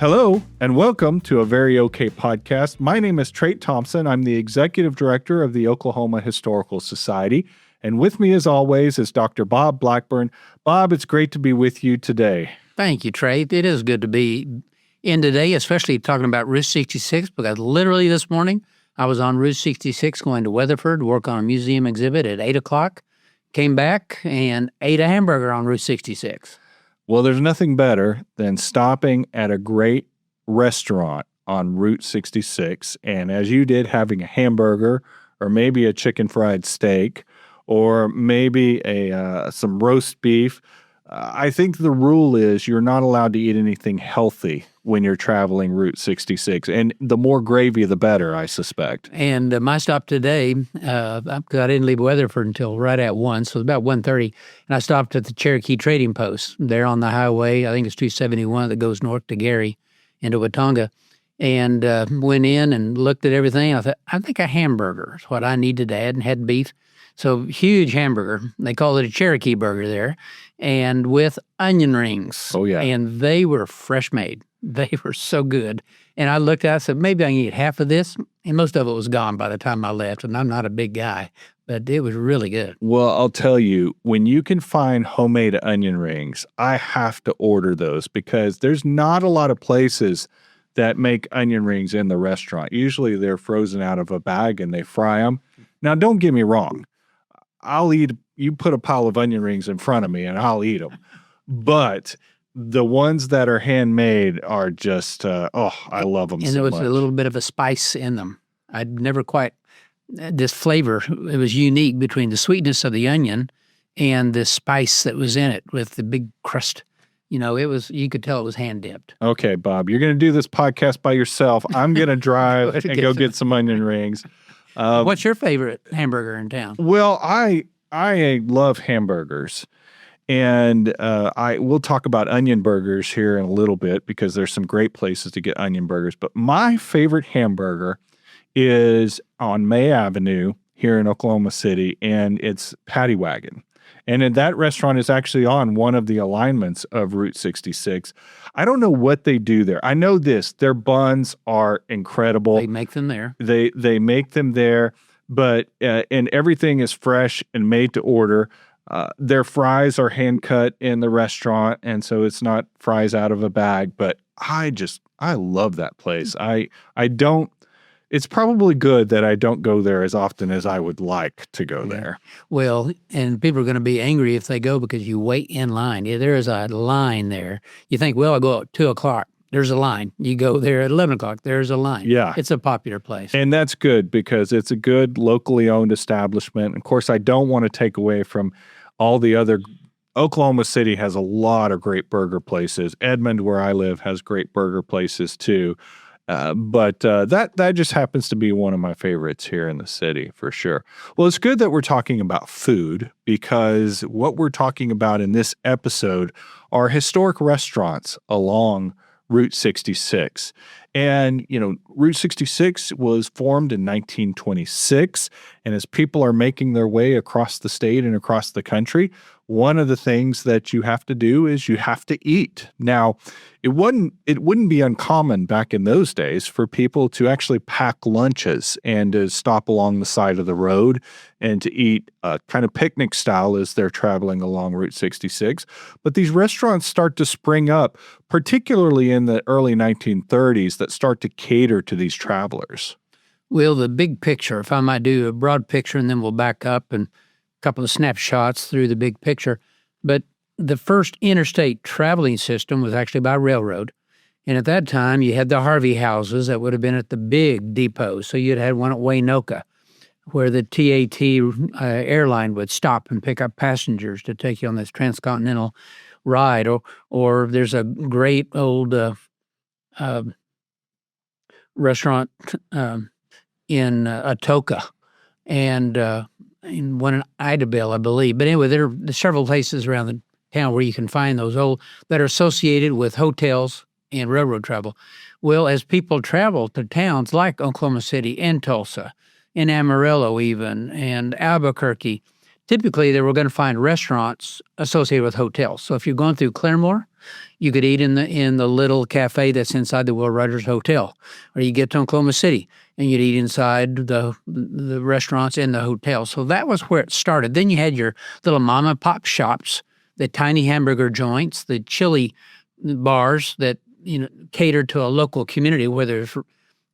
Hello, and welcome to a Very Okay podcast. My name is Trey Thompson. I'm the Executive Director of the Oklahoma Historical Society. And with me, as always, is Dr. Bob Blackburn. Bob, it's great to be with you today. Thank you, Trey. It is good to be in today, especially talking about Route 66, because literally this morning, I was on Route 66 going to Weatherford to work on a museum exhibit at 8 o'clock, came back and ate a hamburger on Route 66. Well, there's nothing better than stopping at a great restaurant on Route 66, and as you did, having a hamburger or maybe a chicken fried steak or maybe some roast beef. I think the rule is you're not allowed to eat anything healthy when you're traveling Route 66, and the more gravy, the better, I suspect. And my stop today, I didn't leave Weatherford until right at 1, so it was about 1:30, and I stopped at the Cherokee Trading Post there on the highway. I think it's 271 that goes north to Gary into Watonga, and went in and looked at everything. I thought, I think a hamburger is what I needed to add, and had beef. So huge hamburger. They call it a Cherokee burger there, and with onion rings. Oh, yeah. And they were fresh made. They were so good. And I looked at it, I said, maybe I can eat half of this. And most of it was gone by the time I left. And I'm not a big guy, but it was really good. Well, I'll tell you, when you can find homemade onion rings, I have to order those because there's not a lot of places that make onion rings in the restaurant. Usually they're frozen out of a bag and they fry them. Now, don't get me wrong. You put a pile of onion rings in front of me and I'll eat them. But the ones that are handmade are just, I love them so much. And there was a little bit of a spice in them. I'd never quite, this flavor, it was unique between the sweetness of the onion and the spice that was in it with the big crust. You know, you could tell it was hand dipped. Okay, Bob, you're going to do this podcast by yourself. I'm going to drive and go get some onion rings. What's your favorite hamburger in town? Well, I love hamburgers, and we'll talk about onion burgers here in a little bit because there's some great places to get onion burgers. But my favorite hamburger is on May Avenue here in Oklahoma City, and it's Patty Wagon. And that restaurant is actually on one of the alignments of Route 66. I don't know what they do there. I know this. Their buns are incredible. They make them there. They make them there, but and everything is fresh and made to order. Their fries are hand cut in the restaurant, and so it's not fries out of a bag. But I love that place. It's probably good that I don't go there as often as I would like to go there. Well, and people are going to be angry if they go because you wait in line. Yeah, there is a line there. You think, well, I go at 2 o'clock. There's a line. You go there at 11 o'clock. There's a line. Yeah. It's a popular place. And that's good because it's a good locally owned establishment. Of course, I don't want to take away from all the other. Oklahoma City has a lot of great burger places. Edmond, where I live, has great burger places too. But that just happens to be one of my favorites here in the city for sure. Well, it's good that we're talking about food because what we're talking about in this episode are historic restaurants along Route 66. And, Route 66 was formed in 1926. And as people are making their way across the state and across the country, one of the things that you have to do is you have to eat. Now, it wouldn't be uncommon back in those days for people to actually pack lunches and to stop along the side of the road and to eat kind of picnic style as they're traveling along Route 66. But these restaurants start to spring up, particularly in the early 1930s, that start to cater to these travelers. Well, the big picture, if I might do a broad picture, and then we'll back up and couple of snapshots through the big picture. But the first interstate traveling system was actually by railroad. And at that time, you had the Harvey houses that would have been at the big depots. So you'd had one at Waynoka, where the TAT airline would stop and pick up passengers to take you on this transcontinental ride. Or there's a great old restaurant in Atoka, and in one in Idabel, I believe. But anyway, there are several places around the town where you can find those old that are associated with hotels and railroad travel. Well, as people travel to towns like Oklahoma City and Tulsa, and Amarillo even, and Albuquerque, typically they were going to find restaurants associated with hotels. So if you're going through Claremore, You could eat in the little cafe that's inside the Will Rogers Hotel, or you get to Oklahoma City and you'd eat inside the restaurants in the hotel. So that was where it started. Then you had your little mom and pop shops, the tiny hamburger joints, the chili bars that catered to a local community, whether it's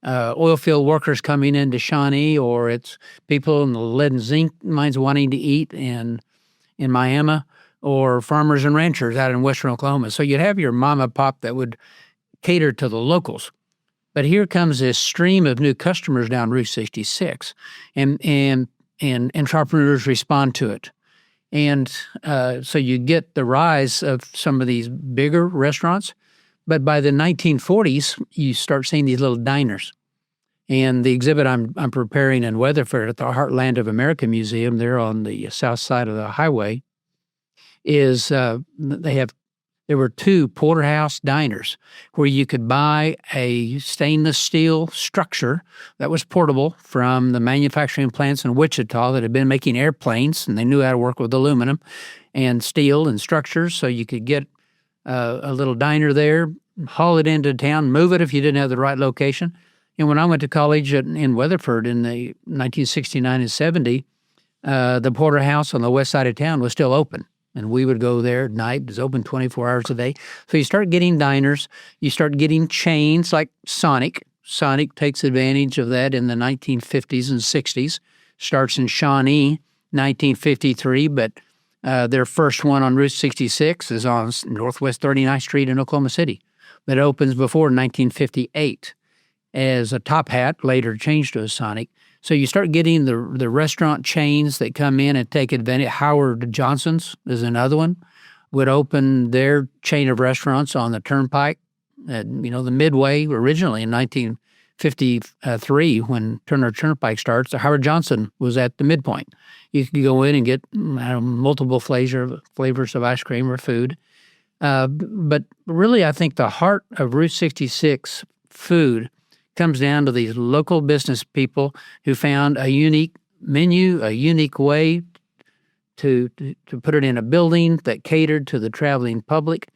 oil field workers coming into Shawnee, or it's people in the lead and zinc mines wanting to eat in Miami, or farmers and ranchers out in western Oklahoma. So you'd have your mom and pop that would cater to the locals. But here comes this stream of new customers down Route 66, and entrepreneurs respond to it. And so you get the rise of some of these bigger restaurants. But by the 1940s, you start seeing these little diners. And the exhibit I'm preparing in Weatherford at the Heartland of America Museum, there on the south side of the highway, is there were 2 porterhouse diners where you could buy a stainless steel structure that was portable from the manufacturing plants in Wichita that had been making airplanes, and they knew how to work with aluminum and steel and structures. So you could get a little diner there, haul it into town, move it if you didn't have the right location. And when I went to college in Weatherford in the 1969 and 70, the porterhouse on the west side of town was still open. And we would go there at night. It was open 24 hours a day. So you start getting diners. You start getting chains like Sonic. Sonic takes advantage of that in the 1950s and 60s. Starts in Shawnee, 1953, but their first one on Route 66 is on Northwest 39th Street in Oklahoma City. That opens before 1958 as a Top Hat, later changed to a Sonic. So you start getting the restaurant chains that come in and take advantage. Howard Johnson's is another one, would open their chain of restaurants on the Turnpike at, the Midway originally in 1953 when Turner Turnpike starts. Howard Johnson was at the midpoint. You could go in and get multiple flavors of ice cream or food. But really, I think the heart of Route 66 food comes down to these local business people who found a unique menu, a unique way to put it in a building that catered to the traveling public.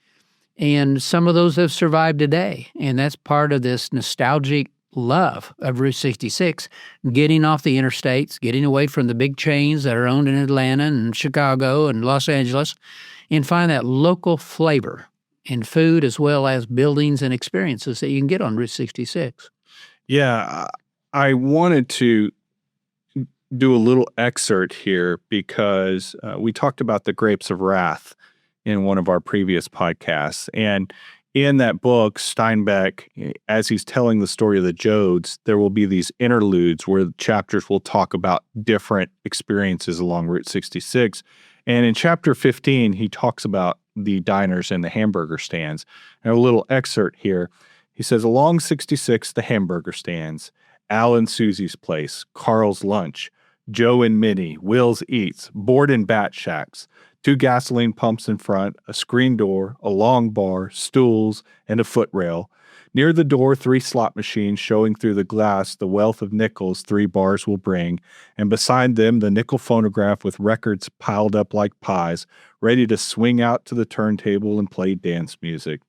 And some of those have survived today. And that's part of this nostalgic love of Route 66, getting off the interstates, getting away from the big chains that are owned in Atlanta and Chicago and Los Angeles, and find that local flavor in food as well as buildings and experiences that you can get on Route 66. Yeah, I wanted to do a little excerpt here because we talked about the Grapes of Wrath in one of our previous podcasts. And in that book, Steinbeck, as he's telling the story of the Jodes, there will be these interludes where the chapters will talk about different experiences along Route 66. And in chapter 15, he talks about the diners and the hamburger stands. And a little excerpt here. He says, along 66, the hamburger stands, Al and Susie's Place, Carl's Lunch, Joe and Minnie, Will's Eats, Board and Bat Shacks, 2 gasoline pumps in front, a screen door, a long bar, stools, and a footrail. Near the door, 3 slot machines showing through the glass the wealth of nickels 3 bars will bring, and beside them the nickel phonograph with records piled up like pies, ready to swing out to the turntable and play dance music.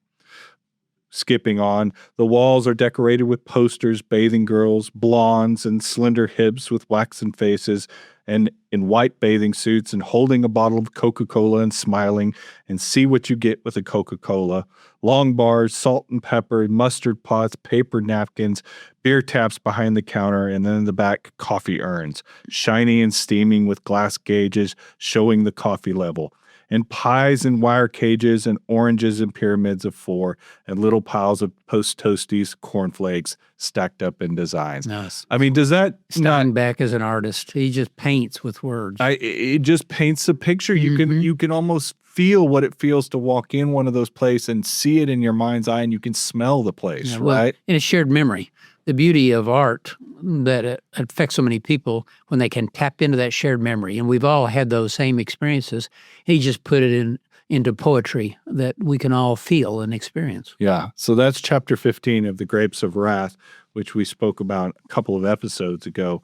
Skipping on, the walls are decorated with posters, bathing girls, blondes, and slender hips with waxen faces, and in white bathing suits, and holding a bottle of Coca-Cola and smiling, and see what you get with a Coca-Cola. Long bars, salt and pepper, mustard pots, paper napkins, beer taps behind the counter, and then in the back, coffee urns, shiny and steaming with glass gauges showing the coffee level. And pies in wire cages, and oranges in pyramids of 4, and little piles of post-toasties, cornflakes stacked up in designs. Nice. I mean, does that Steinbeck is an artist. He just paints with words. It just paints a picture. You can almost feel what it feels to walk in one of those places and see it in your mind's eye, and you can smell the place, right? And it's shared memory. The beauty of art that it affects so many people when they can tap into that shared memory. And we've all had those same experiences. He just put it into poetry that we can all feel and experience. Yeah. So that's chapter 15 of The Grapes of Wrath, which we spoke about a couple of episodes ago.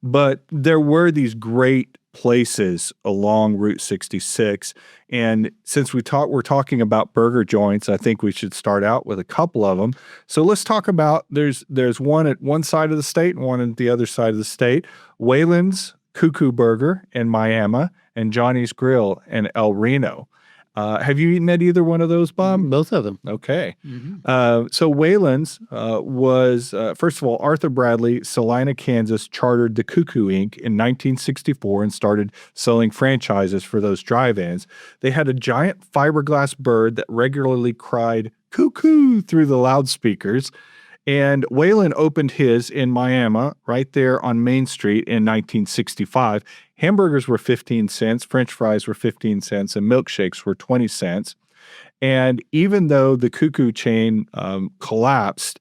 But there were these great places along Route 66. And since we're talking about burger joints, I think we should start out with a couple of them. So let's talk about, there's one at one side of the state and one at the other side of the state. Wayland's Cuckoo Burger in Miami and Johnny's Grill in El Reno. Have you eaten at either one of those, Bob? Both of them. Okay. So Wayland's was, first of all, Arthur Bradley, Salina, Kansas, chartered the Cuckoo Inc. in 1964 and started selling franchises for those drive-ins. They had a giant fiberglass bird that regularly cried cuckoo through the loudspeakers. And Wayland opened his in Miami, right there on Main Street in 1965. Hamburgers were 15 cents, French fries were 15 cents, and milkshakes were 20 cents. And even though the Cuckoo chain collapsed,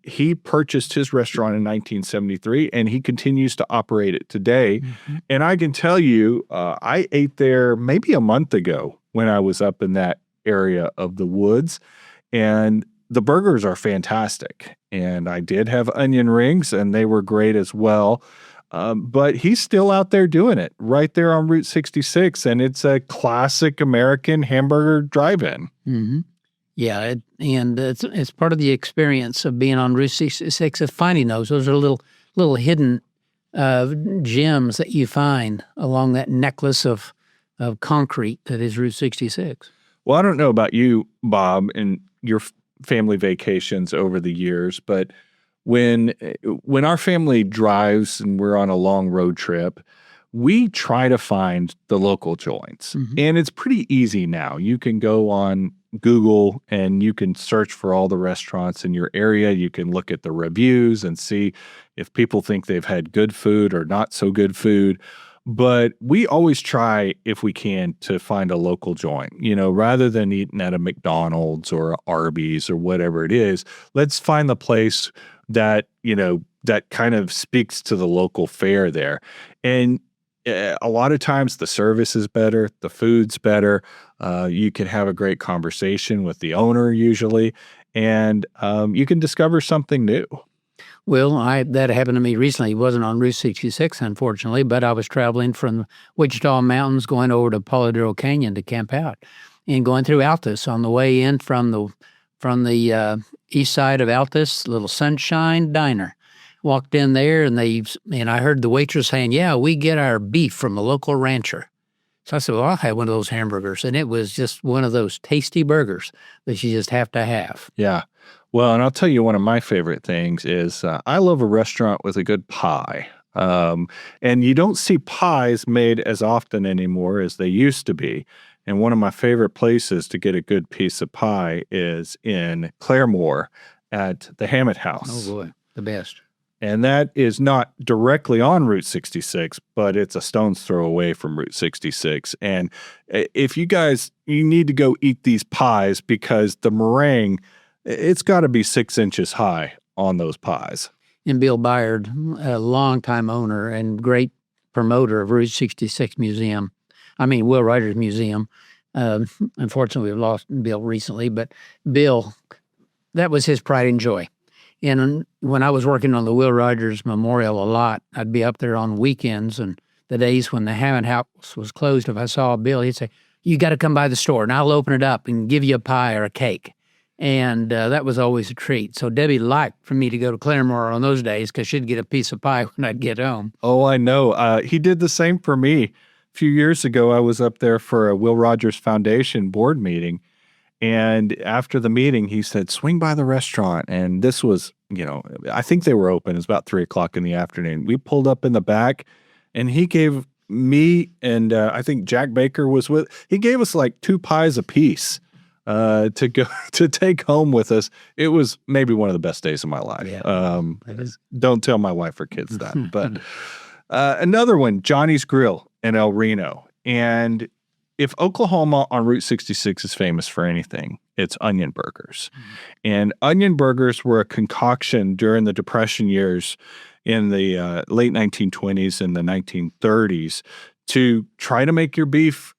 he purchased his restaurant in 1973, and he continues to operate it today. And I can tell you, I ate there maybe a month ago when I was up in that area of the woods, and the burgers are fantastic. And I did have onion rings, and they were great as well. But he's still out there doing it right there on Route 66, and it's a classic American hamburger drive-in. Yeah, and it's part of the experience of being on Route 66 of finding those. Those are little hidden gems that you find along that necklace of concrete that is Route 66. Well, I don't know about you, Bob, and your family vacations over the years, but when our family drives and we're on a long road trip, we try to find the local joints. And it's pretty easy now. You can go on Google and you can search for all the restaurants in your area. You can look at the reviews and see if people think they've had good food or not so good food. But we always try, if we can, to find a local joint, rather than eating at a McDonald's or a Arby's or whatever it is. Let's find the place that, that kind of speaks to the local fare there. And a lot of times the service is better, the food's better. You can have a great conversation with the owner usually, and you can discover something new. Well, that happened to me recently. It wasn't on Route 66, unfortunately, but I was traveling from the Wichita Mountains going over to Polladero Canyon to camp out, and going through Altus on the way in from the east side of Altus, little Sunshine Diner. Walked in there, and I heard the waitress saying, "Yeah, we get our beef from a local rancher." So I said, "Well, I'll have one of those hamburgers," and it was just one of those tasty burgers that you just have to have. Yeah. Well, and I'll tell you, one of my favorite things is I love a restaurant with a good pie. And you don't see pies made as often anymore as they used to be. And one of my favorite places to get a good piece of pie is in Claremore at the Hammett House. Oh, boy, the best. And that is not directly on Route 66, but it's a stone's throw away from Route 66. And if you need to go eat these pies, because the meringue, it's got to be 6 inches high on those pies. And Bill Byard, a longtime owner and great promoter of Route 66 Will Rogers Museum. Unfortunately, we've lost Bill recently, but Bill, that was his pride and joy. And when I was working on the Will Rogers Memorial a lot, I'd be up there on weekends, and the days when the Hammett House was closed, if I saw Bill, he'd say, "You got to come by the store, and I'll open it up and give you a pie or a cake." And that was always a treat. So Debbie liked for me to go to Claremore on those days because she'd get a piece of pie when I'd get home. Oh, I know. He did the same for me. A few years ago, I was up there for a Will Rogers Foundation board meeting. And after the meeting, he said, "Swing by the restaurant." And this was, I think they were open. It was about 3:00 in the afternoon. We pulled up in the back, and he gave me and I think Jack Baker was he gave us like 2 pies apiece to go to take home with us. It was maybe one of the best days of my life. Yeah, don't tell my wife or kids that. But another one, Johnny's Grill in El Reno. And if Oklahoma on Route 66 is famous for anything, it's onion burgers. And onion burgers were a concoction during the Depression years in the late 1920s and the 1930s to try to make your beef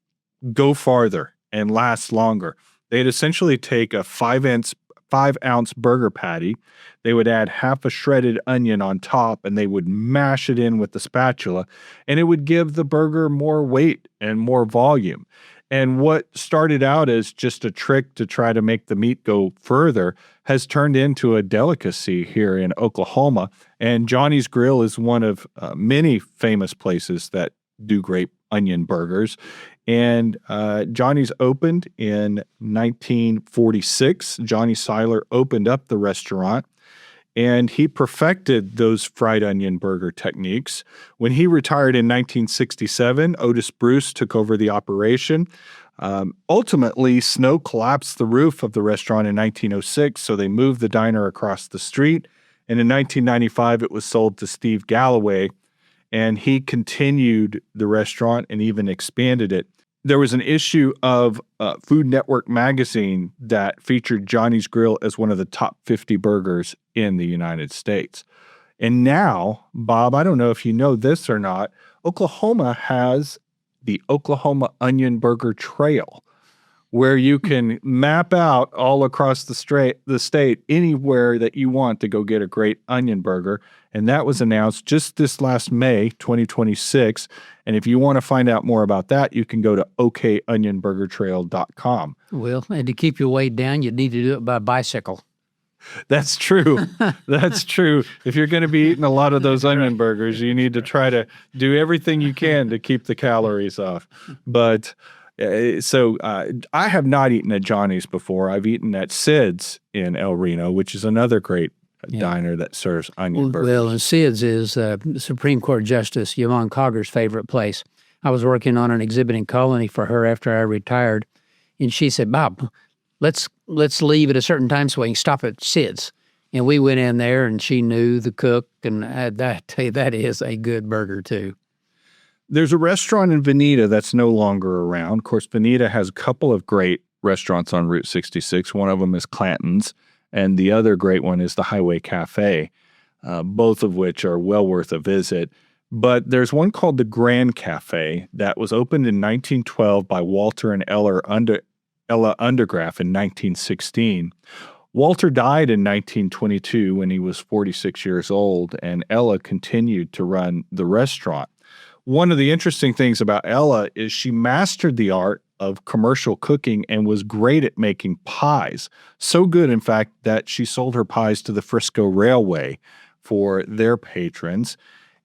go farther and last longer. They'd essentially take a 5-inch 5-ounce burger patty. They would add half a shredded onion on top, and they would mash it in with the spatula, and it would give the burger more weight and more volume. And what started out as just a trick to try to make the meat go further has turned into a delicacy here in Oklahoma. And Johnny's Grill is one of many famous places that do great onion burgers. And Johnny's opened in 1946. Johnny Seiler opened up the restaurant, and he perfected those fried onion burger techniques. When he retired in 1967, Otis Bruce took over the operation. Ultimately, snow collapsed the roof of the restaurant in 1906, so they moved the diner across the street. And in 1995, it was sold to Steve Galloway, and he continued the restaurant and even expanded it. There was an issue of Food Network magazine that featured Johnny's Grill as one of the top 50 burgers in the United States. And now, Bob, I don't know if you know this or not, Oklahoma has the Oklahoma Onion Burger Trail, where you can map out all across the state anywhere that you want to go get a great onion burger. And that was announced just this last May, 2026. And if you want to find out more about that, you can go to okonionburgertrail.com. Well, and to keep your weight down, you need to do it by bicycle. That's true. That's true. If you're going to be eating a lot of those onion burgers, you need to try to do everything you can to keep the calories off. But I have not eaten at Johnny's before. I've eaten at Sid's in El Reno, which is another great diner that serves onion burgers. Well, and Sid's is Supreme Court Justice Yvonne Cogger's favorite place. I was working on an exhibit in Colony for her after I retired, and she said, "Bob, let's leave at a certain time so we can stop at Sid's." And we went in there, and she knew the cook, and that is a good burger too. There's a restaurant in Veneta that's no longer around. Of course, Veneta has a couple of great restaurants on Route 66. One of them is Clanton's, and the other great one is the Highway Cafe, both of which are well worth a visit. But there's one called the Grand Cafe that was opened in 1912 by Walter and Ella Undergraff in 1916. Walter died in 1922 when he was 46 years old, and Ella continued to run the restaurant. One of the interesting things about Ella is she mastered the art of commercial cooking and was great at making pies. So good, in fact, that she sold her pies to the Frisco Railway for their patrons.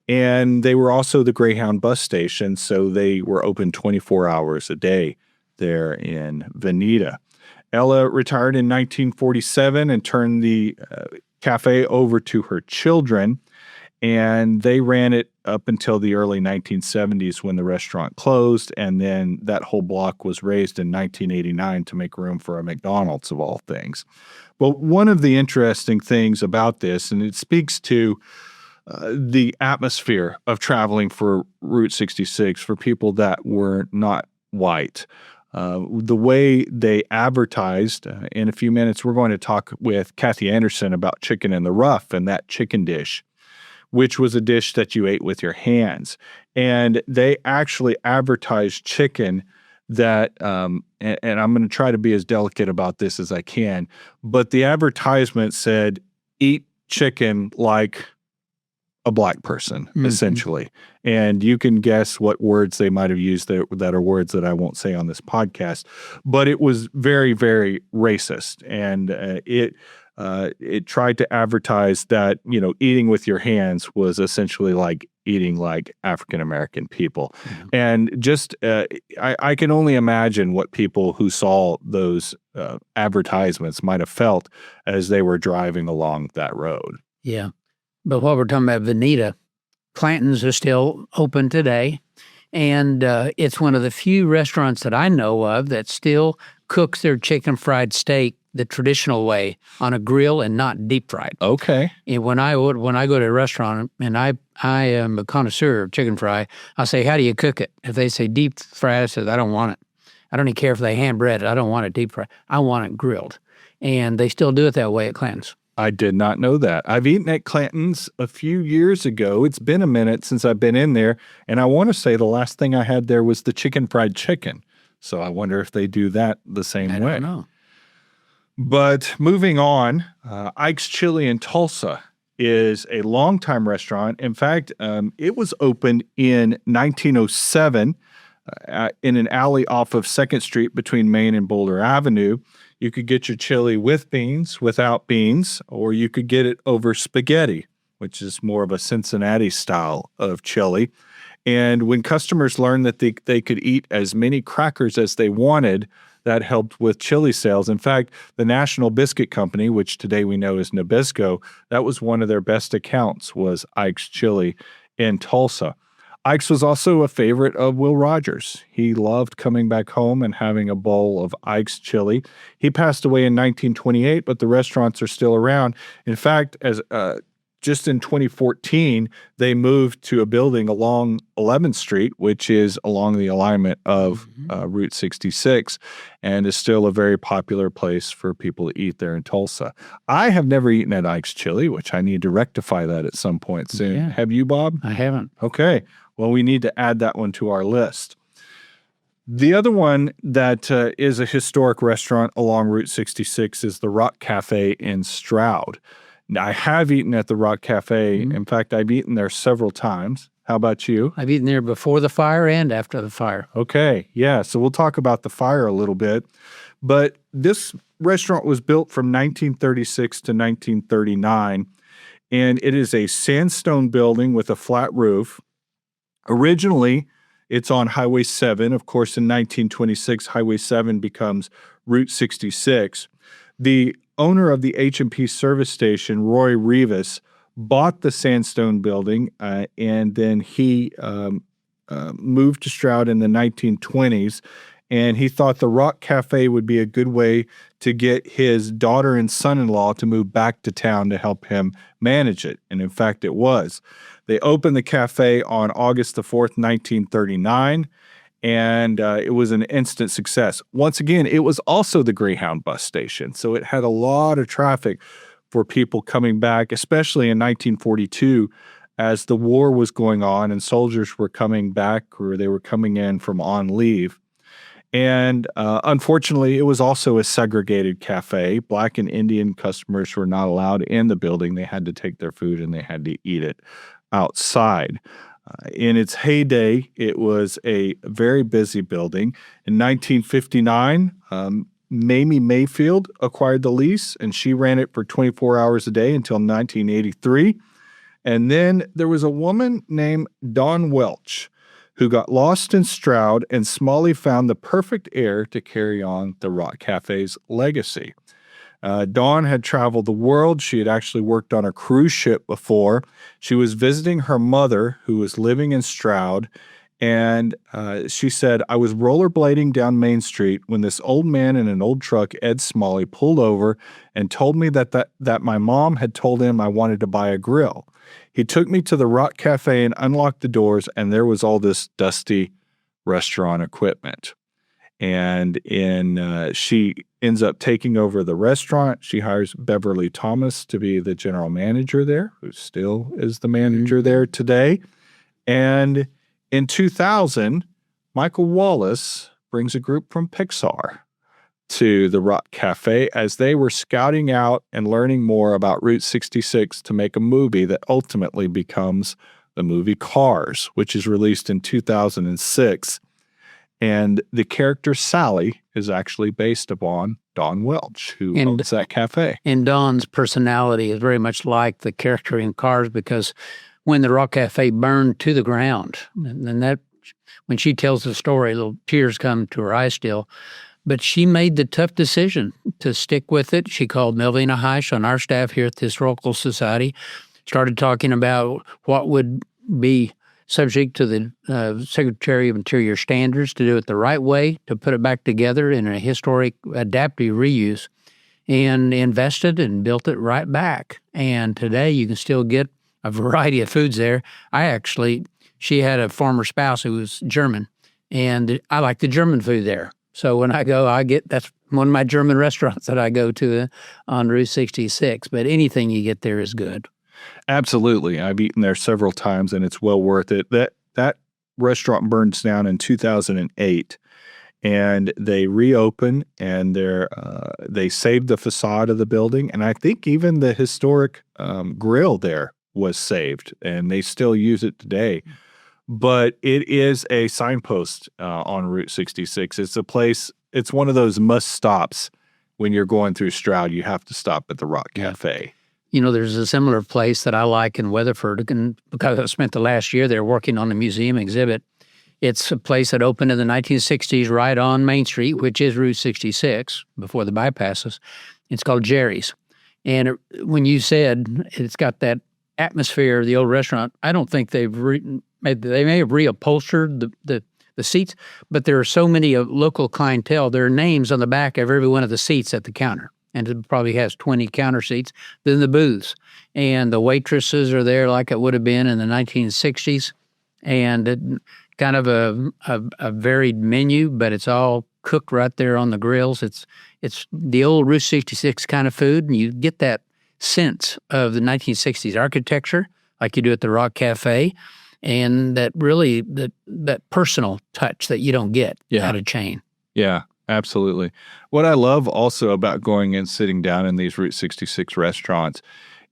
And they were also the Greyhound bus station, so they were open 24 hours a day there in Veneta. Ella retired in 1947 and turned the cafe over to her children, and they ran it up until the early 1970s when the restaurant closed, and then that whole block was raised in 1989 to make room for a McDonald's, of all things. But one of the interesting things about this, and it speaks to the atmosphere of traveling for Route 66 for people that were not white, the way they advertised. In a few minutes, we're going to talk with Kathy Anderson about Chicken in the Rough and that chicken dish, which was a dish that you ate with your hands. And they actually advertised chicken that, and I'm going to try to be as delicate about this as I can, but the advertisement said, eat chicken like a black person, essentially. And you can guess what words they might have used that are words that I won't say on this podcast. But it was very, very racist. And it tried to advertise that, eating with your hands was essentially like eating like African-American people. Mm-hmm. And just, I can only imagine what people who saw those advertisements might have felt as they were driving along that road. Yeah. But while we're talking about Veneta, Clanton's is still open today, and it's one of the few restaurants that I know of that still cooks their chicken fried steak the traditional way on a grill and not deep fried. Okay. And when I go to a restaurant and I am a connoisseur of chicken fry, I say, "How do you cook it?" If they say deep fried, I say, "I don't want it. I don't even care if they hand bread it. I don't want it deep fried. I want it grilled." And they still do it that way at Clanton's. I did not know that. I've eaten at Clanton's a few years ago. It's been a minute since I've been in there, and I want to say the last thing I had there was the chicken fried chicken. So I wonder if they do that the same way. I don't know. But moving on, Ike's Chili in Tulsa is a longtime restaurant. In fact, it was opened in 1907 in an alley off of 2nd Street between Main and Boulder Avenue. You could get your chili with beans, without beans, or you could get it over spaghetti, which is more of a Cincinnati style of chili. And when customers learned that they could eat as many crackers as they wanted, that helped with chili sales. In fact, the National Biscuit Company, which today we know as Nabisco, that was one of their best accounts, was Ike's Chili in Tulsa. Ike's was also a favorite of Will Rogers. He loved coming back home and having a bowl of Ike's Chili. He passed away in 1928, but the restaurants are still around. In fact, as just in 2014, they moved to a building along 11th Street, which is along the alignment of Route 66, and is still a very popular place for people to eat there in Tulsa. I have never eaten at Ike's Chili, which I need to rectify that at some point soon. Yeah. Have you, Bob? I haven't. Okay. Well, we need to add that one to our list. The other one that is a historic restaurant along Route 66 is the Rock Cafe in Stroud. Now, I have eaten at the Rock Cafe. In fact, I've eaten there several times. How about you? I've eaten there before the fire and after the fire. Okay, yeah. So we'll talk about the fire a little bit. But this restaurant was built from 1936 to 1939, and it is a sandstone building with a flat roof. Originally, it's on Highway 7. Of course, in 1926, Highway 7 becomes Route 66. The owner of the H&P service station, Roy Rivas, bought the sandstone building, and then he moved to Stroud in the 1920s, and he thought the Rock Cafe would be a good way to get his daughter and son-in-law to move back to town to help him manage it, and in fact, it was. They opened the cafe on August the 4th, 1939, and it was an instant success. Once again, it was also the Greyhound bus station, so it had a lot of traffic for people coming back, especially in 1942, as the war was going on and soldiers were coming back or they were coming in from on leave. And unfortunately, it was also a segregated cafe. Black and Indian customers were not allowed in the building. They had to take their food and they had to eat it outside. In its heyday, it was a very busy building. In 1959, Mamie Mayfield acquired the lease, and she ran it for 24 hours a day until 1983. And then there was a woman named Dawn Welch who got lost in Stroud, and Smalley found the perfect heir to carry on the Rock Cafe's legacy. Dawn had traveled the world. She had actually worked on a cruise ship before. She was visiting her mother, who was living in Stroud, and she said, "I was rollerblading down Main Street when this old man in an old truck, Ed Smalley, pulled over and told me that my mom had told him I wanted to buy a grill. He took me to the Rock Cafe and unlocked the doors, and there was all this dusty restaurant equipment." And she ends up taking over the restaurant. She hires Beverly Thomas to be the general manager there, who still is the manager there today. And in 2000, Michael Wallace brings a group from Pixar to the Rock Cafe as they were scouting out and learning more about Route 66 to make a movie that ultimately becomes the movie Cars, which is released in 2006. And the character Sally is actually based upon Dawn Welch, who owns that cafe. And Dawn's personality is very much like the character in Cars, because when the Rock Cafe burned to the ground, and that when she tells the story, little tears come to her eyes still, but she made the tough decision to stick with it. She called Melvina Heisch on our staff here at the Historical Society, started talking about what would be subject to the Secretary of Interior standards to do it the right way, to put it back together in a historic adaptive reuse, and invested and built it right back. And today you can still get a variety of foods there. She had a former spouse who was German, and I like the German food there. So when I go, that's one of my German restaurants that I go to on Route 66. But anything you get there is good. Absolutely. I've eaten there several times, and it's well worth it. That restaurant burns down in 2008, and they reopen, and they saved the facade of the building, and I think even the historic grill there was saved, and they still use it today. But it is a signpost on Route 66. It's a place. It's one of those must stops when you're going through Stroud. You have to stop at the Rock Cafe. You know, there's a similar place that I like in Weatherford, and because I spent the last year there working on a museum exhibit. It's a place that opened in the 1960s right on Main Street, which is Route 66, before the bypasses. It's called Jerry's. And when you said it's got that atmosphere of the old restaurant, I don't think they may have reupholstered the seats, but there are so many local clientele. There are names on the back of every one of the seats at the counter. And it probably has 20 counter seats, then the booths. And the waitresses are there like it would have been in the 1960s. And kind of a varied menu, but it's all cooked right there on the grills. It's the old Route 66 kind of food, and you get that sense of the 1960s architecture like you do at the Rock Cafe, and that really that personal touch that you don't get out of chain. Yeah, absolutely. What I love also about going and sitting down in these Route 66 restaurants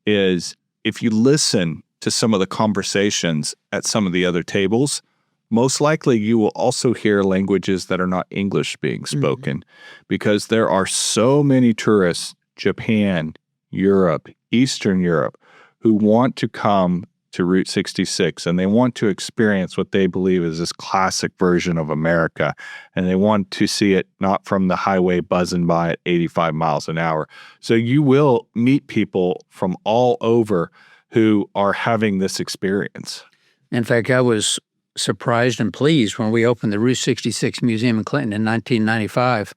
is if you listen to some of the conversations at some of the other tables, most likely you will also hear languages that are not English being spoken, because there are so many tourists, Japan, Europe, Eastern Europe, who want to come to Route 66, and they want to experience what they believe is this classic version of America, and they want to see it not from the highway buzzing by at 85 miles an hour. So you will meet people from all over who are having this experience. In fact, I was surprised and pleased when we opened the Route 66 Museum in Clinton in 1995.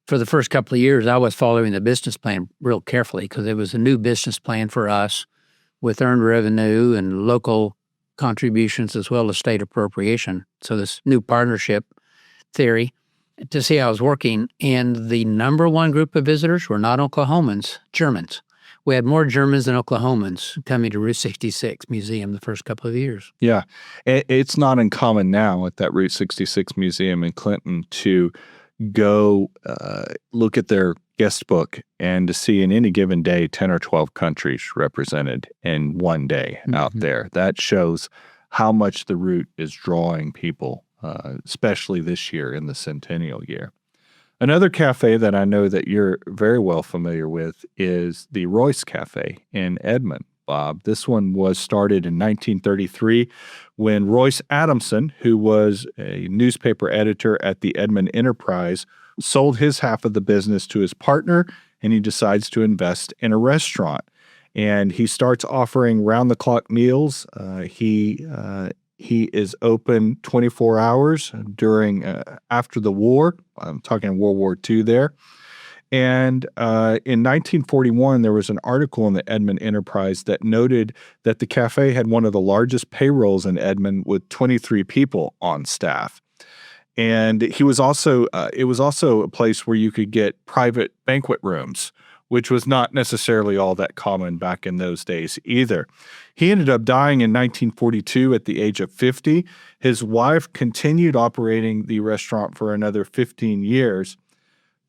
For the first couple of years, I was following the business plan real carefully because it was a new business plan for us with earned revenue and local contributions as well as state appropriation. So this new partnership theory to see how it was working. And the number one group of visitors were not Oklahomans, Germans. We had more Germans than Oklahomans coming to Route 66 Museum the first couple of years. Yeah. It's not uncommon now at that Route 66 Museum in Clinton to go look at their guest book and to see in any given day 10 or 12 countries represented in one day out there. That shows how much the route is drawing people, especially this year in the centennial year. Another cafe that I know that you're very well familiar with is the Royce Cafe in Edmond, Bob. This one was started in 1933 when Royce Adamson, who was a newspaper editor at the Edmond Enterprise, sold his half of the business to his partner, and he decides to invest in a restaurant. And he starts offering round-the-clock meals. He is open 24 hours during after the war. I'm talking World War II there. And in 1941, there was an article in the Edmond Enterprise that noted that the cafe had one of the largest payrolls in Edmond with 23 people on staff. And it was also a place where you could get private banquet rooms, which was not necessarily all that common back in those days either. He ended up dying in 1942 at the age of 50. His wife continued operating the restaurant for another 15 years.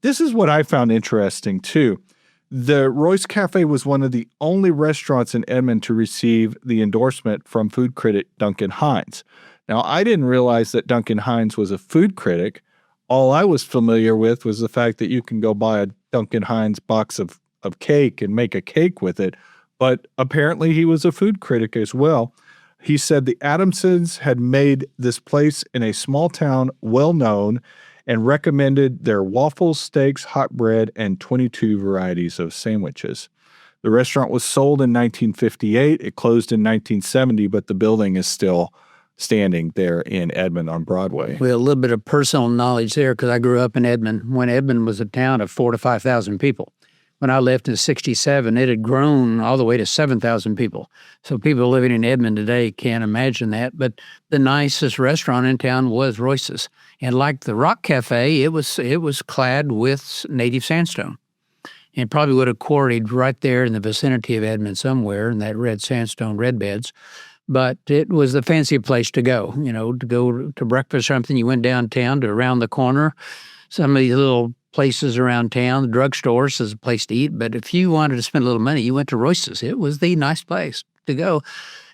This is what I found interesting, too. The Royce Cafe was one of the only restaurants in Edmond to receive the endorsement from food critic Duncan Hines. Now, I didn't realize that Duncan Hines was a food critic. All I was familiar with was the fact that you can go buy a Duncan Hines box of cake and make a cake with it. But apparently he was a food critic as well. He said the Adamsons had made this place in a small town well known and recommended their waffles, steaks, hot bread, and 22 varieties of sandwiches. The restaurant was sold in 1958. It closed in 1970, but the building is still standing there in Edmond on Broadway. Well, a little bit of personal knowledge there because I grew up in Edmond when Edmond was a town of 4,000 to 5,000 people. When I left in 1967, it had grown all the way to 7,000 people. So people living in Edmond today can't imagine that. But the nicest restaurant in town was Royce's. And like the Rock Cafe, it was clad with native sandstone. And probably would have quarried right there in the vicinity of Edmond somewhere in that red sandstone red beds. but it was the fancy place to go. To go to breakfast or something. You went downtown to around the corner. Some of these little places around town, the drugstores is a place to eat. But if you wanted to spend a little money, you went to Royce's. It was the nice place to go.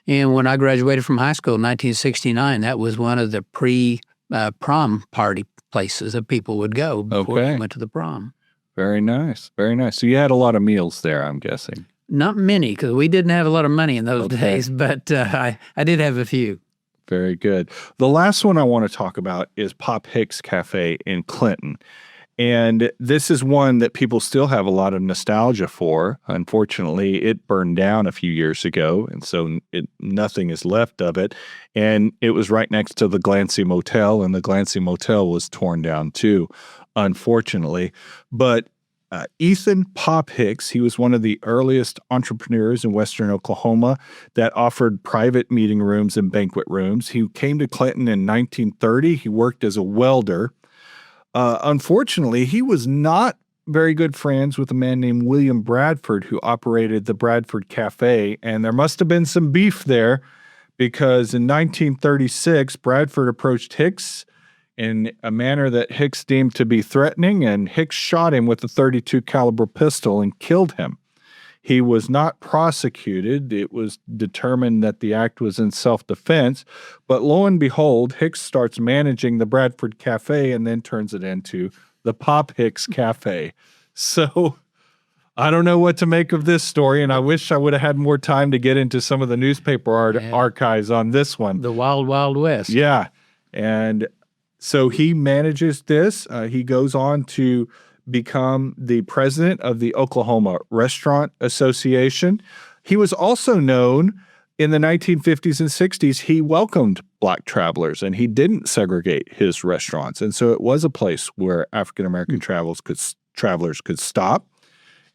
And when I graduated from high school in 1969, that was one of the pre-prom party places that people would go before they went to the prom. Very nice. Very nice. So you had a lot of meals there, I'm guessing. Not many, because we didn't have a lot of money in those days, but I did have a few. Very good. The last one I want to talk about is Pop Hicks Cafe in Clinton. And this is one that people still have a lot of nostalgia for. Unfortunately, it burned down a few years ago, and so nothing is left of it. And it was right next to the Glancy Motel, and the Glancy Motel was torn down too, unfortunately. But Ethan Pop Hicks, he was one of the earliest entrepreneurs in Western Oklahoma that offered private meeting rooms and banquet rooms. He came to Clinton in 1930. He worked as a welder. Unfortunately, he was not very good friends with a man named William Bradford, who operated the Bradford Cafe, and there must have been some beef there because in 1936, Bradford approached Hicks in a manner that Hicks deemed to be threatening, and Hicks shot him with a .32 caliber pistol and killed him. He was not prosecuted. It was determined that the act was in self-defense. But lo and behold, Hicks starts managing the Bradford Cafe and then turns it into the Pop Hicks Cafe. So I don't know what to make of this story, and I wish I would have had more time to get into some of the newspaper archives on this one. The Wild, Wild West. Yeah. And so he manages this. He goes on to become the president of the Oklahoma Restaurant Association. He was also known in the 1950s and 60s. He welcomed Black travelers, and he didn't segregate his restaurants. And so it was a place where African-American travelers could stop.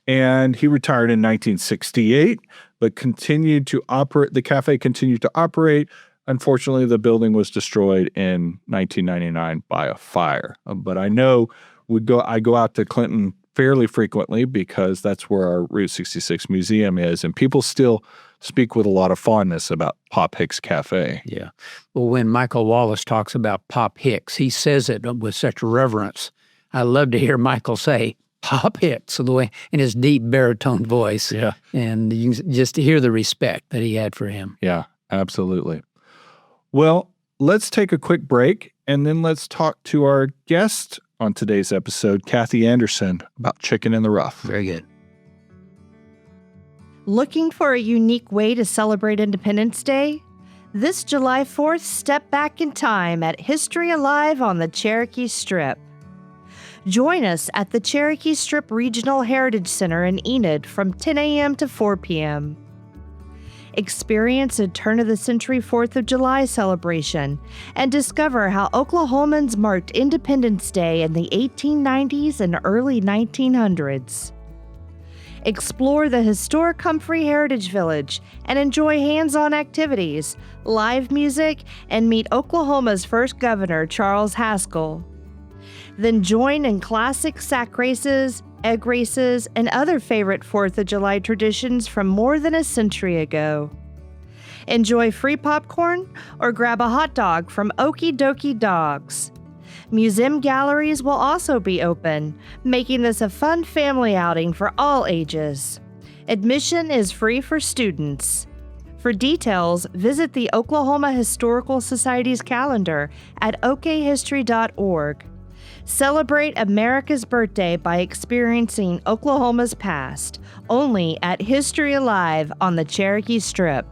And he retired in 1968, but continued to operate. The cafe continued to operate. Unfortunately, the building was destroyed in 1999 by a fire. But I know I go out to Clinton fairly frequently because that's where our Route 66 museum is, and people still speak with a lot of fondness about Pop Hicks Cafe. Yeah. Well, when Michael Wallace talks about Pop Hicks, he says it with such reverence. I love to hear Michael say Pop Hicks the way in his deep baritone voice. Yeah. And you can just hear the respect that he had for him. Yeah, absolutely. Well, let's take a quick break, and then let's talk to our guest on today's episode, Kathy Anderson, about Chicken in the Rough. Very good. Looking for a unique way to celebrate Independence Day? This July 4th, step back in time at History Alive on the Cherokee Strip. Join us at the Cherokee Strip Regional Heritage Center in Enid from 10 a.m. to 4 p.m. Experience a turn-of-the-century 4th of July celebration and discover how Oklahomans marked Independence Day in the 1890s and early 1900s. Explore the historic Humphrey Heritage Village and enjoy hands-on activities, live music, and meet Oklahoma's first governor, Charles Haskell. Then join in classic sack races, egg races, and other favorite 4th of July traditions from more than a century ago. Enjoy free popcorn or grab a hot dog from Okie Dokie Dogs. Museum galleries will also be open, making this a fun family outing for all ages. Admission is free for students. For details, visit the Oklahoma Historical Society's calendar at okhistory.org. Celebrate America's birthday by experiencing Oklahoma's past, only at History Alive on the Cherokee Strip.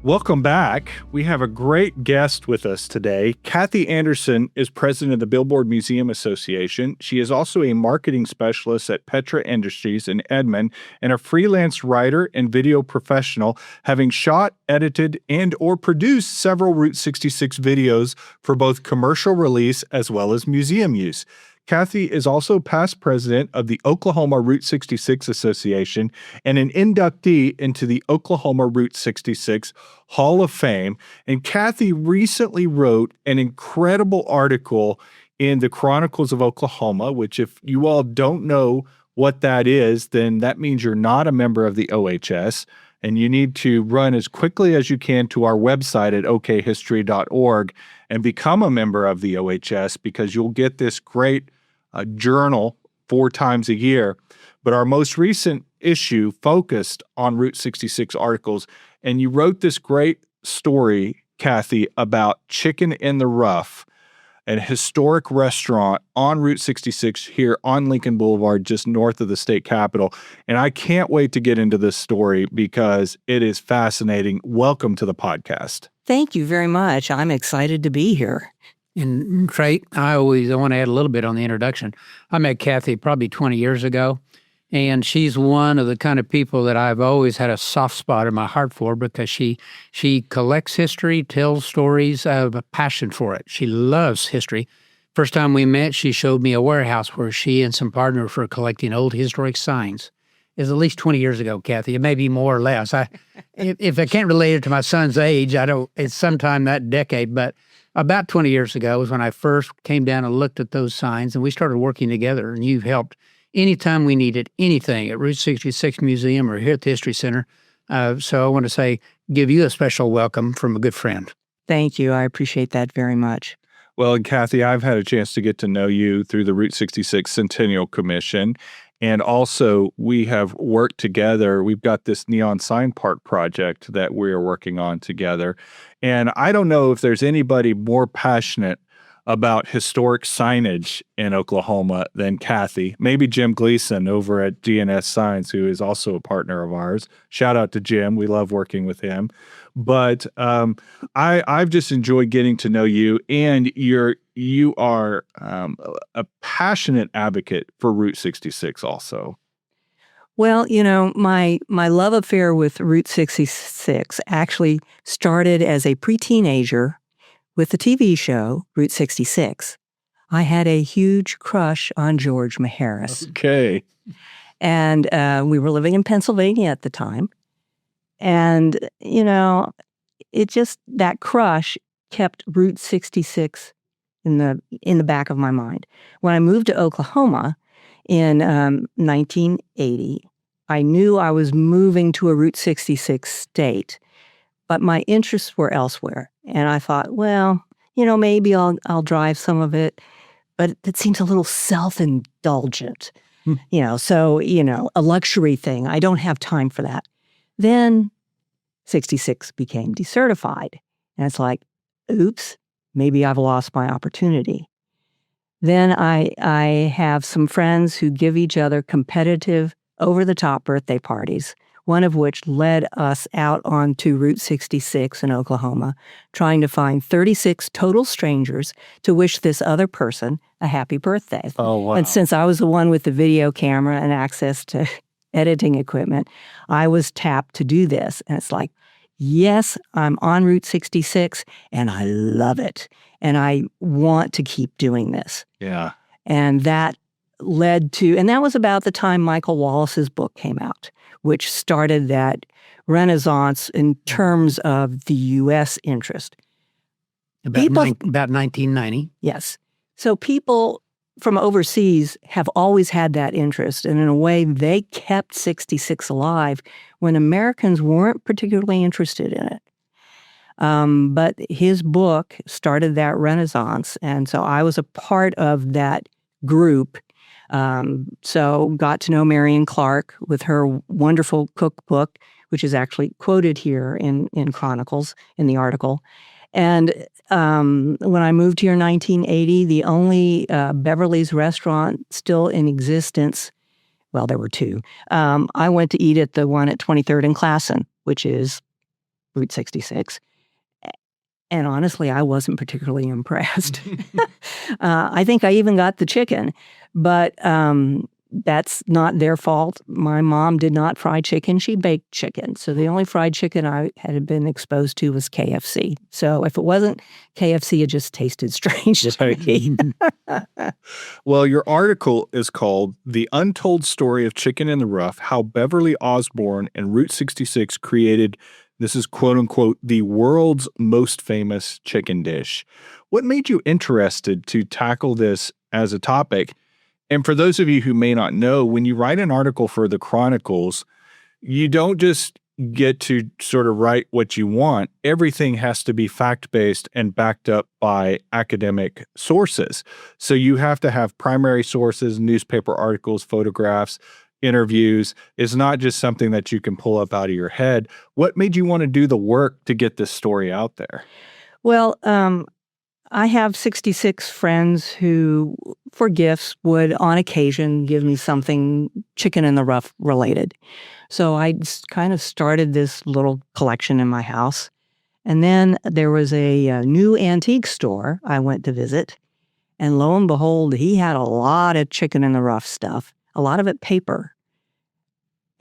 Welcome back. We have a great guest with us today. Kathy Anderson is president of the Billboard Museum Association. She is also a marketing specialist at Petra Industries in Edmond and a freelance writer and video professional, having shot, edited, and or produced several Route 66 videos for both commercial release as well as museum use. Kathy is also past president of the Oklahoma Route 66 Association and an inductee into the Oklahoma Route 66 Hall of Fame. And Kathy recently wrote an incredible article in the Chronicles of Oklahoma, which if you all don't know what that is, then that means you're not a member of the OHS. And you need to run as quickly as you can to our website at okhistory.org and become a member of the OHS, because you'll get this great journal 4 times a year. But our most recent issue focused on Route 66 articles, and you wrote this great story, Kathy, about Chicken in the Rough, an historic restaurant on Route 66 here on Lincoln Boulevard, just north of the state capitol. And I can't wait to get into this story because it is fascinating. Welcome to the podcast. Thank you very much. I'm excited to be here. And Trey, I want to add a little bit on the introduction. I met Kathy probably 20 years ago, and she's one of the kind of people that I've always had a soft spot in my heart for, because she collects history, tells stories, of a passion for it. She loves history. First time we met, she showed me a warehouse where she and some partners were collecting old historic signs. It was at least 20 years ago, Kathy. It may be more or less. If I can't relate it to my son's age, it's sometime that decade, but about 20 years ago was when I first came down and looked at those signs, and we started working together, and you've helped anytime we needed anything at Route 66 Museum or here at the History Center. So I want to give you a special welcome from a good friend. Thank you. I appreciate that very much. Well, and Kathy, I've had a chance to get to know you through the Route 66 Centennial Commission. And also, we have worked together. We've got this Neon Sign Park project that we're working on together. And I don't know if there's anybody more passionate about historic signage in Oklahoma than Kathy. Maybe Jim Gleason over at GNS Signs, who is also a partner of ours. Shout out to Jim. We love working with him. But I've just enjoyed getting to know you, and you are a passionate advocate for Route 66 also. Well, my love affair with Route 66 actually started as a pre-teenager with the TV show Route 66. I had a huge crush on George Maharis. Okay. And we were living in Pennsylvania at the time. And, that crush kept Route 66 in the back of my mind. When I moved to Oklahoma in 1980, I knew I was moving to a Route 66 state, but my interests were elsewhere. And I thought, well, maybe I'll drive some of it, but it seems a little self-indulgent, a luxury thing. I don't have time for that. Then 66 became decertified. And it's like, oops, maybe I've lost my opportunity. Then I have some friends who give each other competitive, over-the-top birthday parties, one of which led us out onto Route 66 in Oklahoma, trying to find 36 total strangers to wish this other person a happy birthday. Oh, wow. And since I was the one with the video camera and access to editing equipment, I was tapped to do this. And it's like, yes, I'm on Route 66, and I love it. And I want to keep doing this. Yeah. And that led to, and that was about the time Michael Wallace's book came out, which started that renaissance in terms of the U.S. interest. About 1990. Yes. So people from overseas have always had that interest, and in a way, they kept 66 alive when Americans weren't particularly interested in it. But his book started that renaissance, and so I was a part of that group. So got to know Marion Clark with her wonderful cookbook, which is actually quoted here in Chronicles in the article. And when I moved here in 1980, the only Beverly's restaurant still in existence, well, there were 2. I went to eat at the one at 23rd and Classen, which is Route 66. And honestly, I wasn't particularly impressed. I think I even got the chicken, but that's not their fault. My mom did not fry chicken. She baked chicken. So the only fried chicken I had been exposed to was KFC. So if it wasn't KFC, it just tasted strange to me. Well, your article is called The Untold Story of Chicken in the Rough, How Beverly Osborne and Route 66 Created, this is quote unquote, the world's most famous chicken dish. What made you interested to tackle this as a topic? And for those of you who may not know, when you write an article for the Chronicles, you don't just get to sort of write what you want, everything has to be fact-based and backed up by academic sources. So you have to have primary sources, newspaper articles, photographs, interviews. It's not just something that you can pull up out of your head. What made you want to do the work to get this story out there? Well, I have 66 friends who, for gifts, would on occasion give me something chicken in the rough related. So I kind of started this little collection in my house. And then there was a new antique store I went to visit. And lo and behold, he had a lot of chicken in the rough stuff, a lot of it paper.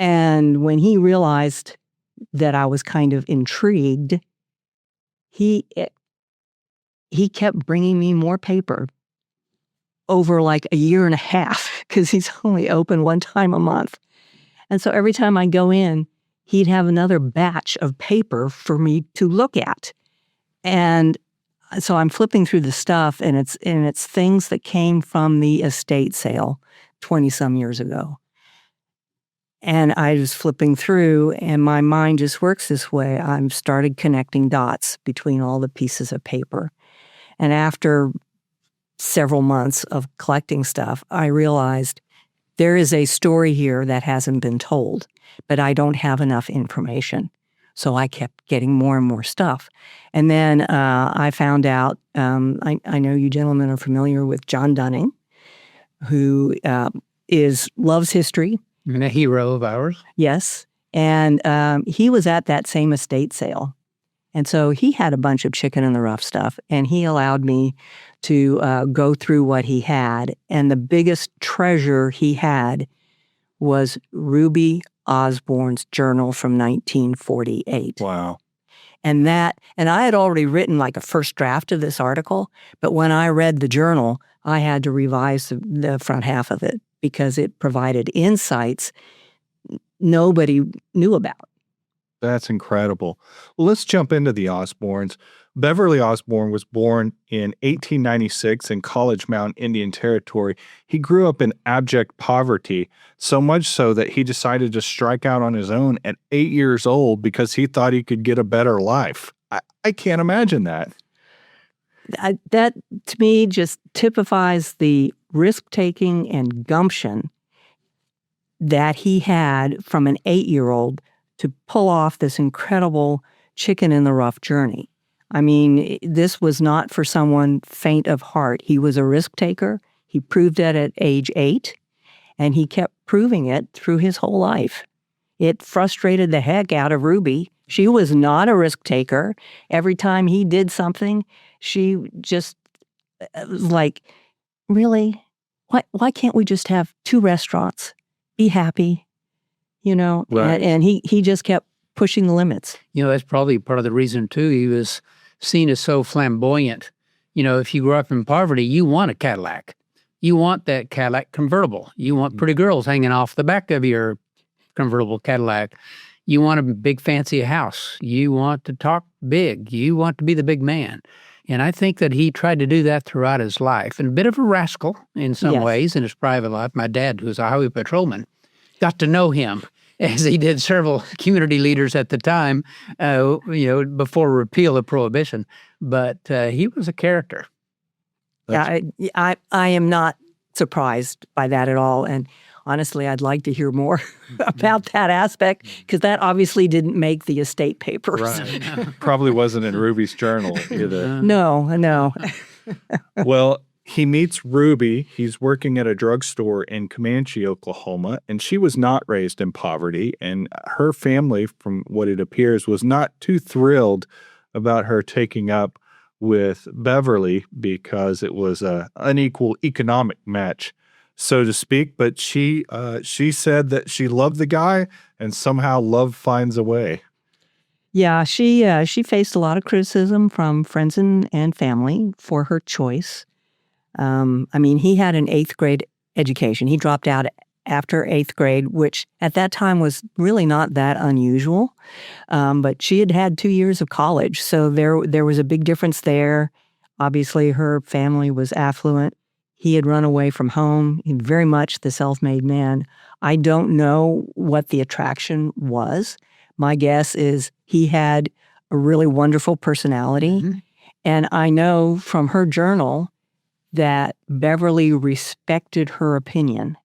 And when he realized that I was kind of intrigued, he kept bringing me more paper over like a year and a half because he's only open one time a month. And so every time I go in, he'd have another batch of paper for me to look at. And so I'm flipping through the stuff, and it's things that came from the estate sale 20-some years ago. And I was flipping through, and my mind just works this way. I've started connecting dots between all the pieces of paper. And after several months of collecting stuff, I realized there is a story here that hasn't been told, but I don't have enough information. So I kept getting more and more stuff. And then I found out, I know you gentlemen are familiar with John Dunning, who loves history. And a hero of ours. Yes. And he was at that same estate sale. And so he had a bunch of chicken in the rough stuff, and he allowed me to go through what he had. And the biggest treasure he had was Rubye Osborne's journal from 1948. Wow. And I had already written like a first draft of this article, but when I read the journal, I had to revise the front half of it because it provided insights nobody knew about. That's incredible. Well, let's jump into the Osbornes. Beverly Osborne was born in 1896 in College Mountain, Indian Territory. He grew up in abject poverty, so much so that he decided to strike out on his own at 8 years old because he thought he could get a better life. I can't imagine that. That, to me, just typifies the risk-taking and gumption that he had from an 8-year-old to pull off this incredible chicken in the rough journey. I mean, this was not for someone faint of heart. He was a risk taker. He proved it at age 8, and he kept proving it through his whole life. It frustrated the heck out of Rubye. She was not a risk taker. Every time he did something, she just was like, really? Why can't we just have 2 restaurants? Be happy. Right. And he just kept pushing the limits. That's probably part of the reason, too. He was seen as so flamboyant. If you grew up in poverty, you want a Cadillac. You want that Cadillac convertible. You want pretty girls hanging off the back of your convertible Cadillac. You want a big fancy house. You want to talk big. You want to be the big man. And I think that he tried to do that throughout his life. And a bit of a rascal in some ways in his private life. My dad, who was a highway patrolman, got to know him, as he did several community leaders at the time, before repeal of Prohibition. But he was a character. I am not surprised by that at all. And honestly, I'd like to hear more about that aspect, because that obviously didn't make the estate papers. Right. Probably wasn't in Rubye's journal either. No. Well, he meets Rubye. He's working at a drugstore in Comanche, Oklahoma, and she was not raised in poverty. And her family, from what it appears, was not too thrilled about her taking up with Beverly because it was an unequal economic match, so to speak. But she said that she loved the guy, and somehow love finds a way. Yeah, she faced a lot of criticism from friends and family for her choice. He had an 8th grade education. He dropped out after 8th grade, which at that time was really not that unusual. But she had had 2 years of college, so there was a big difference there. Obviously, her family was affluent. He had run away from home. He very much the self-made man. I don't know what the attraction was, My guess is he had a really wonderful personality. Mhm. And I know from her journal that Beverly respected her opinion.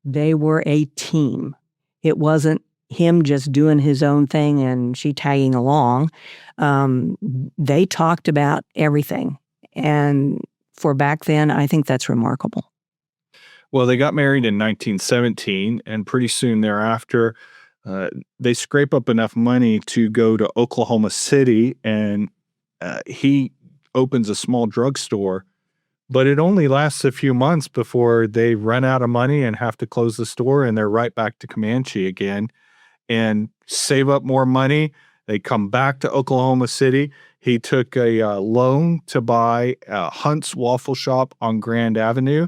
They were a team. It wasn't him just doing his own thing and she tagging along. They talked about everything. And for back then, I think that's remarkable. Well, they got married in 1917, and pretty soon thereafter, they scrape up enough money to go to Oklahoma City, and he opens a small drugstore. But it only lasts a few months before they run out of money and have to close the store, and they're right back to Comanche again and save up more money. They come back to Oklahoma City. He took a loan to buy Hunt's Waffle Shop on Grand Avenue.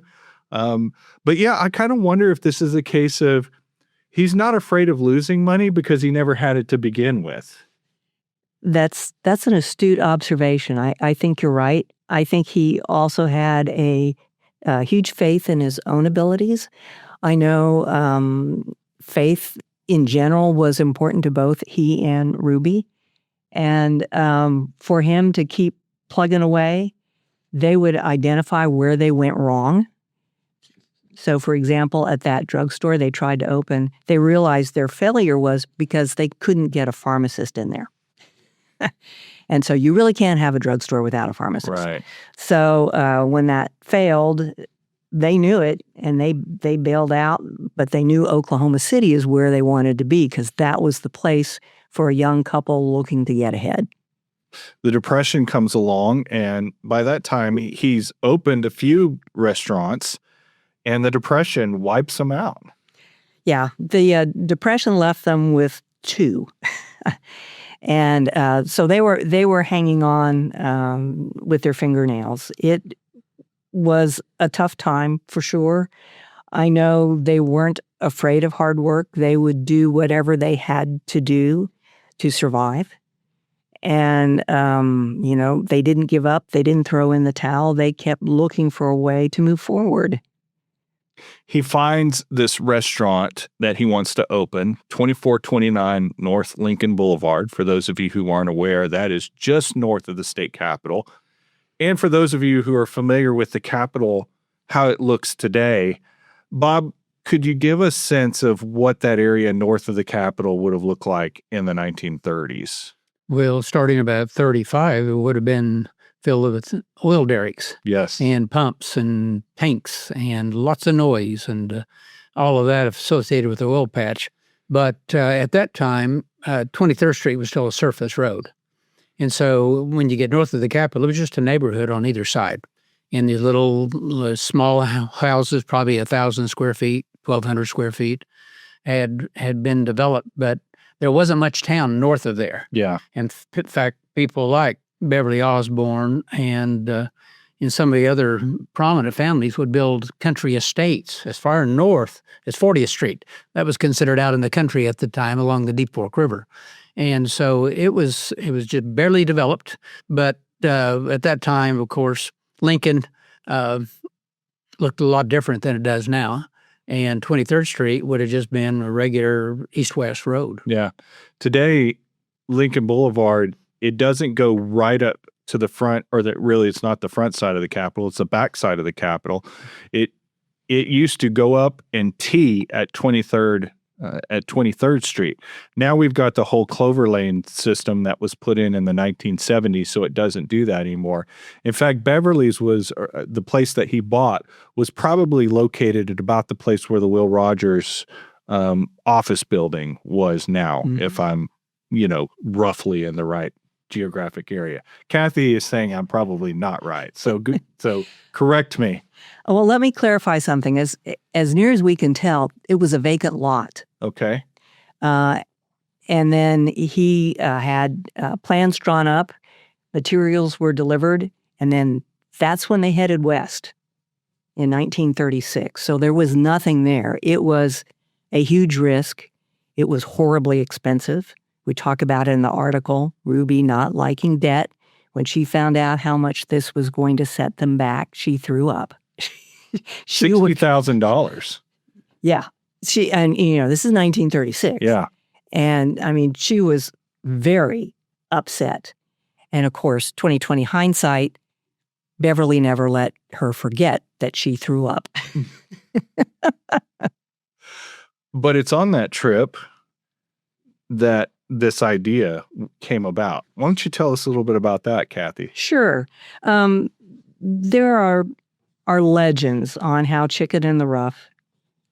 But yeah, I kind of wonder if this is a case of he's not afraid of losing money because he never had it to begin with. That's an astute observation. I think you're right. I think he also had a huge faith in his own abilities. I know faith in general was important to both he and Rubye. And for him to keep plugging away, they would identify where they went wrong. So, for example, at that drugstore they tried to open, they realized their failure was because they couldn't get a pharmacist in there. And so you really can't have a drugstore without a pharmacist. Right. So when that failed, they knew it and they bailed out, but they knew Oklahoma City is where they wanted to be because that was the place for a young couple looking to get ahead. The Depression comes along, and by that time, he's opened a few restaurants, and the Depression wipes him out. Yeah, the Depression left them with 2. And so they were hanging on with their fingernails. It was a tough time for sure. I know they weren't afraid of hard work. They would do whatever they had to do to survive. And, they didn't give up. They didn't throw in the towel. They kept looking for a way to move forward. He finds this restaurant that he wants to open, 2429 North Lincoln Boulevard. For those of you who aren't aware, that is just north of the state capitol. And for those of you who are familiar with the Capitol, how it looks today, Bob, could you give a sense of what that area north of the Capitol would have looked like in the 1930s? Well, starting about 35, it would have been filled with oil derricks. Yes. And pumps and tanks and lots of noise and all of that associated with the oil patch. But at that time, 23rd Street was still a surface road. And so when you get north of the Capitol, it was just a neighborhood on either side. And these little small houses, probably 1,000 square feet, 1,200 square feet, had been developed. But there wasn't much town north of there. Yeah. And in fact, people like Beverly Osborne and some of the other prominent families would build country estates as far north as 40th Street. That was considered out in the country at the time along the Deep Fork River. And so it was just barely developed. But at that time, of course, Lincoln looked a lot different than it does now. And 23rd Street would have just been a regular east-west road. Yeah. Today, Lincoln Boulevard, it doesn't go right up to the front, or that really it's not the front side of the Capitol, it's the back side of the Capitol. It used to go up and tee at 23rd Street. Now we've got the whole Clover Lane system that was put in the 1970s, so it doesn't do that anymore. In fact, Beverly's was the place that he bought was probably located at about the place where the Will Rogers office building was now, if I'm, roughly in the right geographic area. Kathy is saying I'm probably not right. So good. So correct me. Well, let me clarify something. As near as we can tell, it was a vacant lot. Okay. And then he had plans drawn up, materials were delivered, and then that's when they headed west in 1936. So there was nothing there. It was a huge risk. It was horribly expensive. We talk about it in the article, Rubye not liking debt. When she found out how much this was going to set them back, she threw up. $60,000. Yeah. This is 1936. Yeah. And I mean, she was very upset. And of course, 2020 hindsight, Beverly never let her forget that she threw up. But it's on that trip that this idea came about. Why don't you tell us a little bit about that, Kathy? Sure. There are legends on how Chicken in the Rough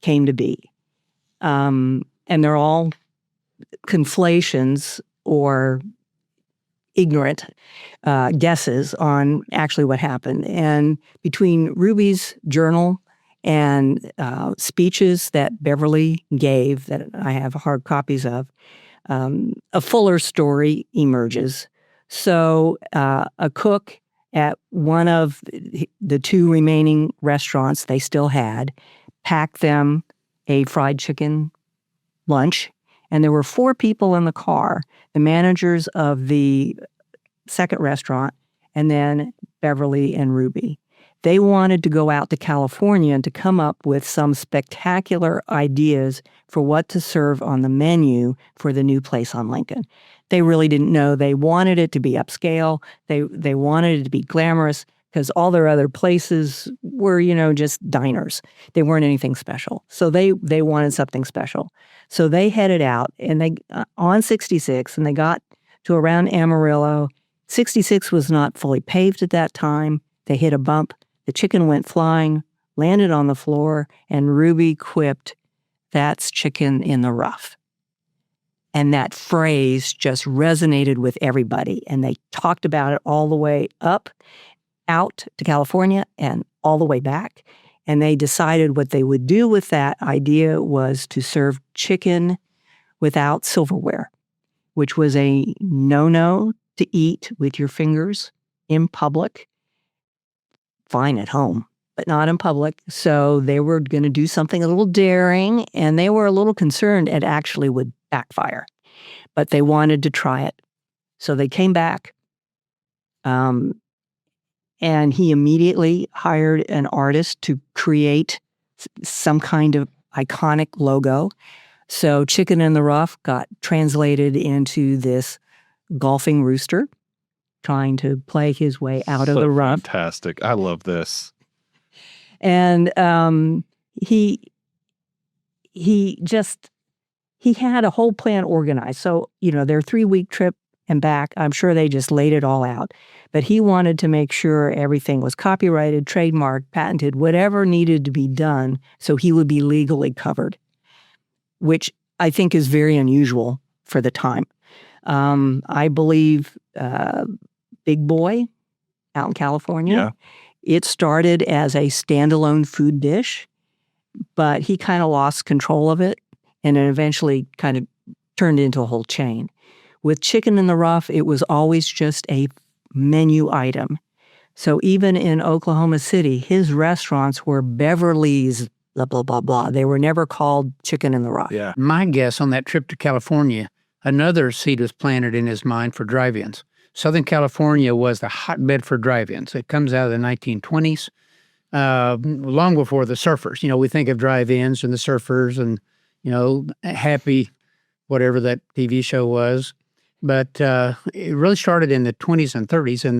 came to be. And they're all conflations or ignorant guesses on actually what happened. And between Rubye's journal and speeches that Beverly gave that I have hard copies of, a fuller story emerges. So a cook at one of the two remaining restaurants they still had packed them a fried chicken lunch. And there were 4 people in the car, the managers of the second restaurant, and then Beverly and Rubye. They wanted to go out to California and to come up with some spectacular ideas for what to serve on the menu for the new place on Lincoln. They really didn't know. They wanted it to be upscale. They wanted it to be glamorous because all their other places were, just diners. They weren't anything special. So they wanted something special. So they headed out and they on 66 and they got to around Amarillo. 66 was not fully paved at that time. They hit a bump. The chicken went flying, landed on the floor, and Rubye quipped, "That's chicken in the rough." And that phrase just resonated with everybody. And they talked about it all the way up, out to California, and all the way back. And they decided what they would do with that idea was to serve chicken without silverware, which was a no-no to eat with your fingers in public. Fine at home, but not in public. So they were going to do something a little daring, and they were a little concerned it actually would backfire. But they wanted to try it. So they came back, and he immediately hired an artist to create some kind of iconic logo. So Chicken in the Rough got translated into this golfing rooster trying to play his way out of the rough. Fantastic. I love this. And he had a whole plan organized. So, their 3-week trip and back, I'm sure they just laid it all out. But he wanted to make sure everything was copyrighted, trademarked, patented, whatever needed to be done so he would be legally covered, which I think is very unusual for the time. I believe Big Boy out in California, it started as a standalone food dish, but he kind of lost control of it, and it eventually kind of turned into a whole chain. With Chicken in the Rough, it was always just a menu item. So even in Oklahoma City, his restaurants were Beverly's blah, blah, blah, blah. They were never called Chicken in the Rough. Yeah. My guess on that trip to California, another seed was planted in his mind for drive-ins. Southern California was the hotbed for drive-ins. It comes out of the 1920s, long before the surfers. We think of drive-ins and the surfers and, Happy, whatever that TV show was. But it really started in the 20s and 30s, and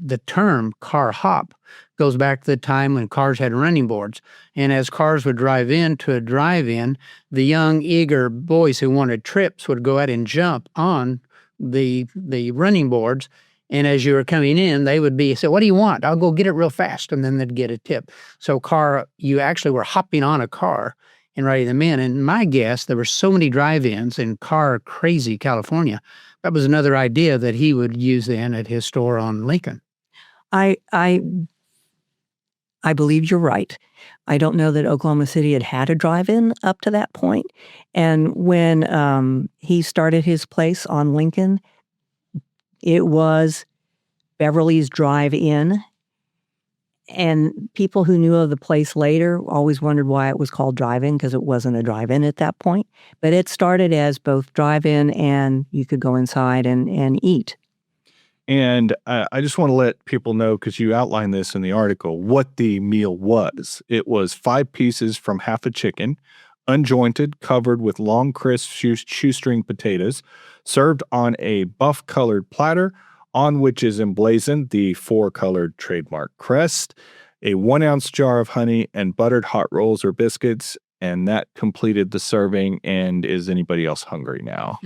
the term car hop goes back to the time when cars had running boards. And as cars would drive into a drive-in, the young, eager boys who wanted trips would go out and jump on the running boards. And as you were coming in, they would say, "What do you want? I'll go get it real fast." And then they'd get a tip. So you actually were hopping on a car and riding them in. And my guess, there were so many drive-ins in car-crazy California. That was another idea that he would use then at his store on Lincoln. I believe you're right. I don't know that Oklahoma City had a drive-in up to that point. And when he started his place on Lincoln, it was Beverly's Drive-In. And people who knew of the place later always wondered why it was called Drive-In, because it wasn't a drive-in at that point. But it started as both drive-in and you could go inside and eat. And I just want to let people know, because you outlined this in the article, what the meal was. It was 5 pieces from half a chicken, unjointed, covered with long, crisp shoestring potatoes, served on a buff-colored platter on which is emblazoned the four-colored trademark crest, a 1-ounce jar of honey, and buttered hot rolls or biscuits. And that completed the serving. And is anybody else hungry now?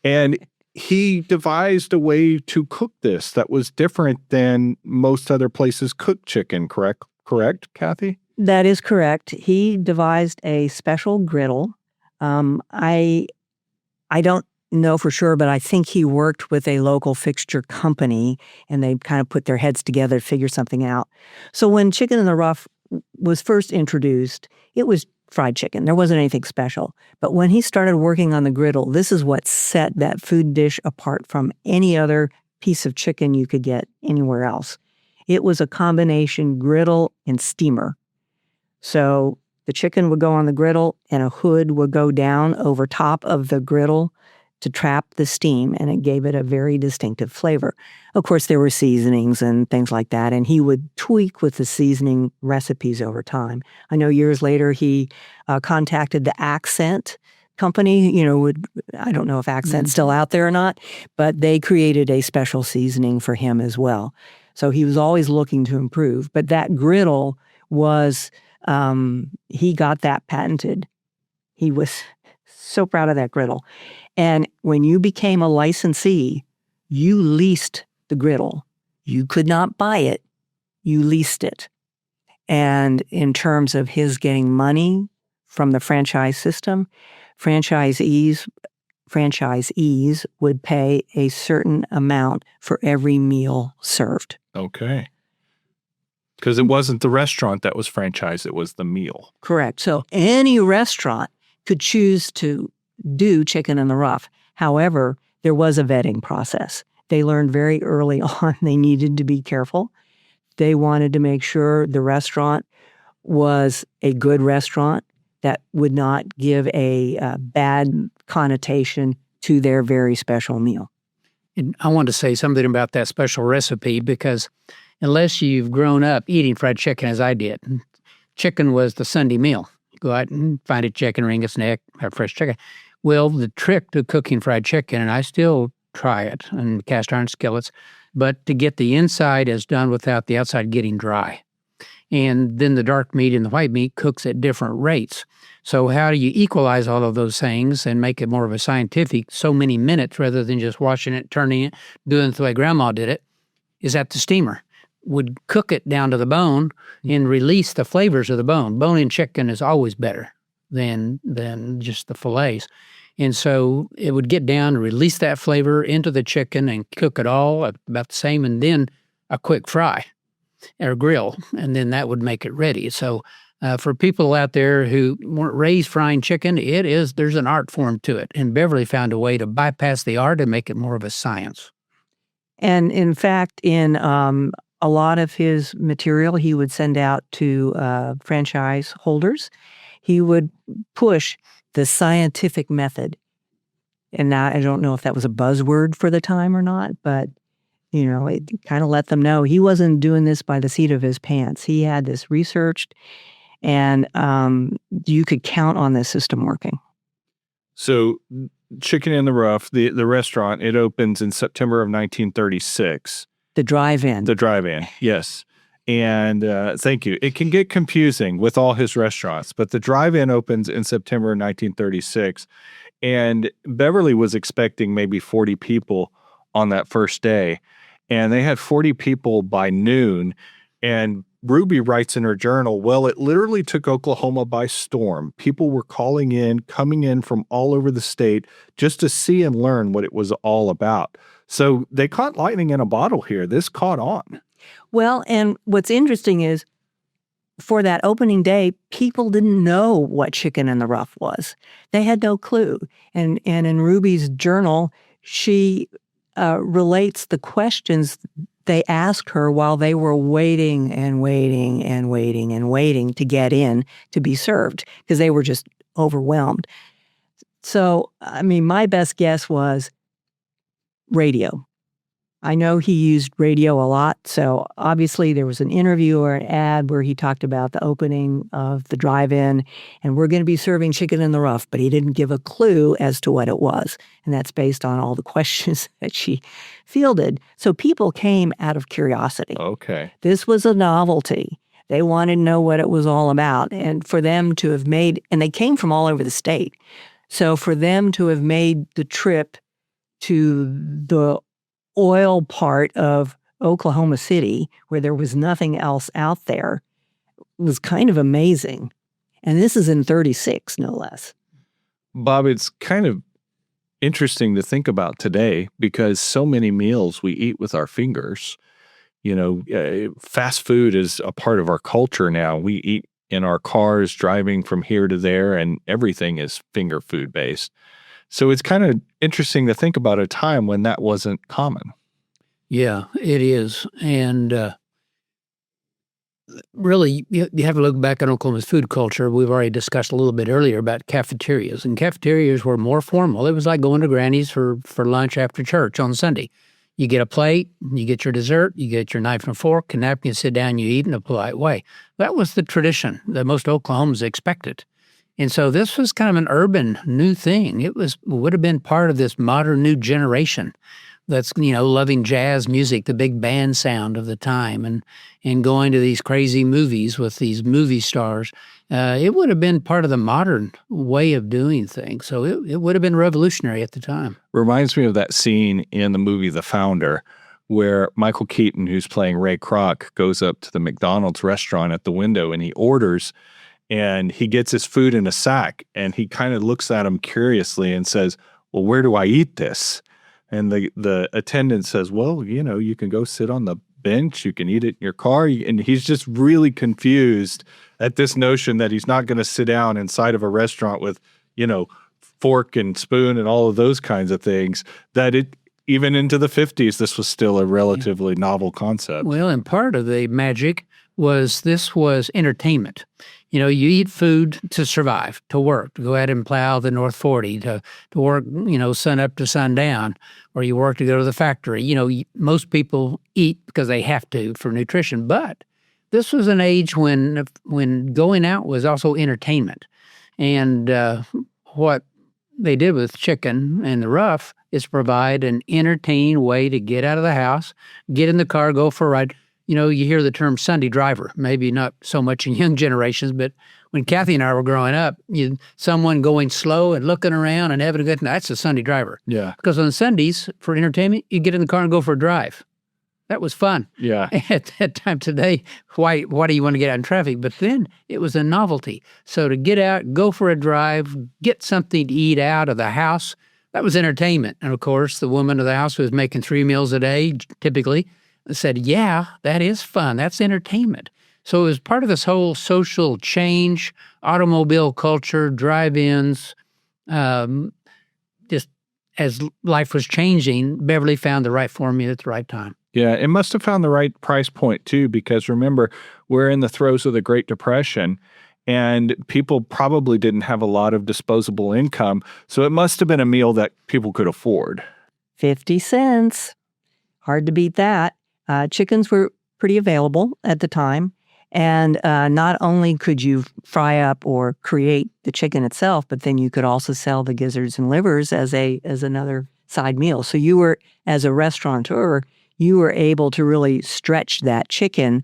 And he devised a way to cook this that was different than most other places cook chicken, correct? Correct, Kathy? That is correct. He devised a special griddle. I don't know for sure, but I think he worked with a local fixture company, and they kind of put their heads together to figure something out. So when Chicken in the Rough was first introduced, it was fried chicken. There wasn't anything special. But when he started working on the griddle, this is what set that food dish apart from any other piece of chicken you could get anywhere else. It was a combination griddle and steamer. So the chicken would go on the griddle and a hood would go down over top of the griddle to trap the steam, and it gave it a very distinctive flavor. Of course, there were seasonings and things like that, and he would tweak with the seasoning recipes over time. I know years later he contacted the Accent company. I don't know if Accent's still out there or not, but they created a special seasoning for him as well. So he was always looking to improve. But that griddle was, he got that patented. He was so proud of that griddle. And when you became a licensee, you leased the griddle. You could not buy it. You leased it. And in terms of his getting money from the franchise system, franchisees would pay a certain amount for every meal served. Okay. Because it wasn't the restaurant that was franchised, it was the meal. Correct. So any restaurant could choose to do Chicken in the Rough. However, there was a vetting process. They learned very early on they needed to be careful. They wanted to make sure the restaurant was a good restaurant that would not give a bad connotation to their very special meal. And I want to say something about that special recipe, because unless you've grown up eating fried chicken as I did, chicken was the Sunday meal. Go out and find a chicken, wring its neck, have fresh chicken. Well, the trick to cooking fried chicken, and I still try it in cast iron skillets, but to get the inside is done without the outside getting dry. And then the dark meat and the white meat cooks at different rates. So how do you equalize all of those things and make it more of a scientific, so many minutes rather than just washing it, turning it, doing it the way Grandma did it, is at the steamer. Would cook it down to the bone and release the flavors of the bone. Bone-in chicken is always better than just the fillets. And so it would get down, release that flavor into the chicken and cook it all about the same, and then a quick fry or grill, and then that would make it ready. So for people out there who weren't raised frying chicken, there's an art form to it. And Beverly found a way to bypass the art and make it more of a science. And in fact, in a lot of his material he would send out to franchise holders, he would push the scientific method. And now I don't know if that was a buzzword for the time or not, but it kind of let them know he wasn't doing this by the seat of his pants. He had this researched, and you could count on this system working. So Chicken in the Rough, the restaurant, it opens in September of 1936. The drive-in. The drive-in, yes. And thank you. It can get confusing with all his restaurants, but the drive-in opens in September 1936. And Beverly was expecting maybe 40 people on that first day. And they had 40 people by noon. And Rubye writes in her journal, well, it literally took Oklahoma by storm. People were coming in from all over the state just to see and learn what it was all about. So they caught lightning in a bottle here. This caught on. Well, and what's interesting is for that opening day, people didn't know what Chicken in the Rough was. They had no clue. And in Rubye's journal, she relates the questions they asked her while they were waiting and waiting and waiting and waiting to get in to be served because they were just overwhelmed. So, my best guess was radio. I know he used radio a lot, so obviously there was an interview or an ad where he talked about the opening of the drive-in, and we're going to be serving chicken in the rough, but he didn't give a clue as to what it was, and that's based on all the questions that she fielded. So people came out of curiosity. Okay. This was a novelty. They wanted to know what it was all about, and for them to have made, and they came from all over the state, so for them to have made the trip to the oil part of Oklahoma City, where there was nothing else out there, was kind of amazing. And this is in 36, no less. Bob, it's kind of interesting to think about today because so many meals we eat with our fingers. Fast food is a part of our culture now. We eat in our cars, driving from here to there, and everything is finger food based. So it's kind of interesting to think about a time when that wasn't common. Yeah, it is. And really, you have to look back at Oklahoma's food culture. We've already discussed a little bit earlier about cafeterias, and cafeterias were more formal. It was like going to Granny's for lunch after church on Sunday. You get a plate, you get your dessert, you get your knife and fork, and napkin, you sit down, you eat in a polite way. That was the tradition that most Oklahomans expected. And so this was kind of an urban new thing. It would have been part of this modern new generation that's, loving jazz music, the big band sound of the time, and going to these crazy movies with these movie stars. It would have been part of the modern way of doing things. So it would have been revolutionary at the time. Reminds me of that scene in the movie The Founder where Michael Keaton, who's playing Ray Kroc, goes up to the McDonald's restaurant at the window and he orders. And he gets his food in a sack, and he kind of looks at him curiously and says, well, where do I eat this? And the attendant says, well, you can go sit on the bench, you can eat it in your car. And he's just really confused at this notion that he's not going to sit down inside of a restaurant with, fork and spoon and all of those kinds of things, that even into the 50s, this was still a relatively novel concept. Well, and part of the magic was this was entertainment. You eat food to survive, to work, to go out and plow the North 40, to work, sun up to sundown, or you work to go to the factory. Most people eat because they have to for nutrition, but this was an age when going out was also entertainment. And what they did with chicken and the rough is provide an entertaining way to get out of the house, get in the car, go for a ride. You hear the term Sunday driver, maybe not so much in young generations, but when Kathy and I were growing up, someone going slow and looking around and having a good night, that's a Sunday driver. Yeah. Because on Sundays, for entertainment, you get in the car and go for a drive. That was fun. Yeah. At that time today, why do you want to get out in traffic? But then it was a novelty. So to get out, go for a drive, get something to eat out of the house, that was entertainment. And of course, the woman of the house who was making 3 meals a day, typically, said, yeah, that is fun. That's entertainment. So it was part of this whole social change, automobile culture, drive-ins. Just as life was changing, Beverly found the right formula at the right time. Yeah, it must have found the right price point, too, because remember, we're in the throes of the Great Depression, and people probably didn't have a lot of disposable income, so it must have been a meal that people could afford. 50 cents. Hard to beat that. Chickens were pretty available at the time, and not only could you fry up or create the chicken itself, but then you could also sell the gizzards and livers as another side meal. So you were, as a restaurateur, you were able to really stretch that chicken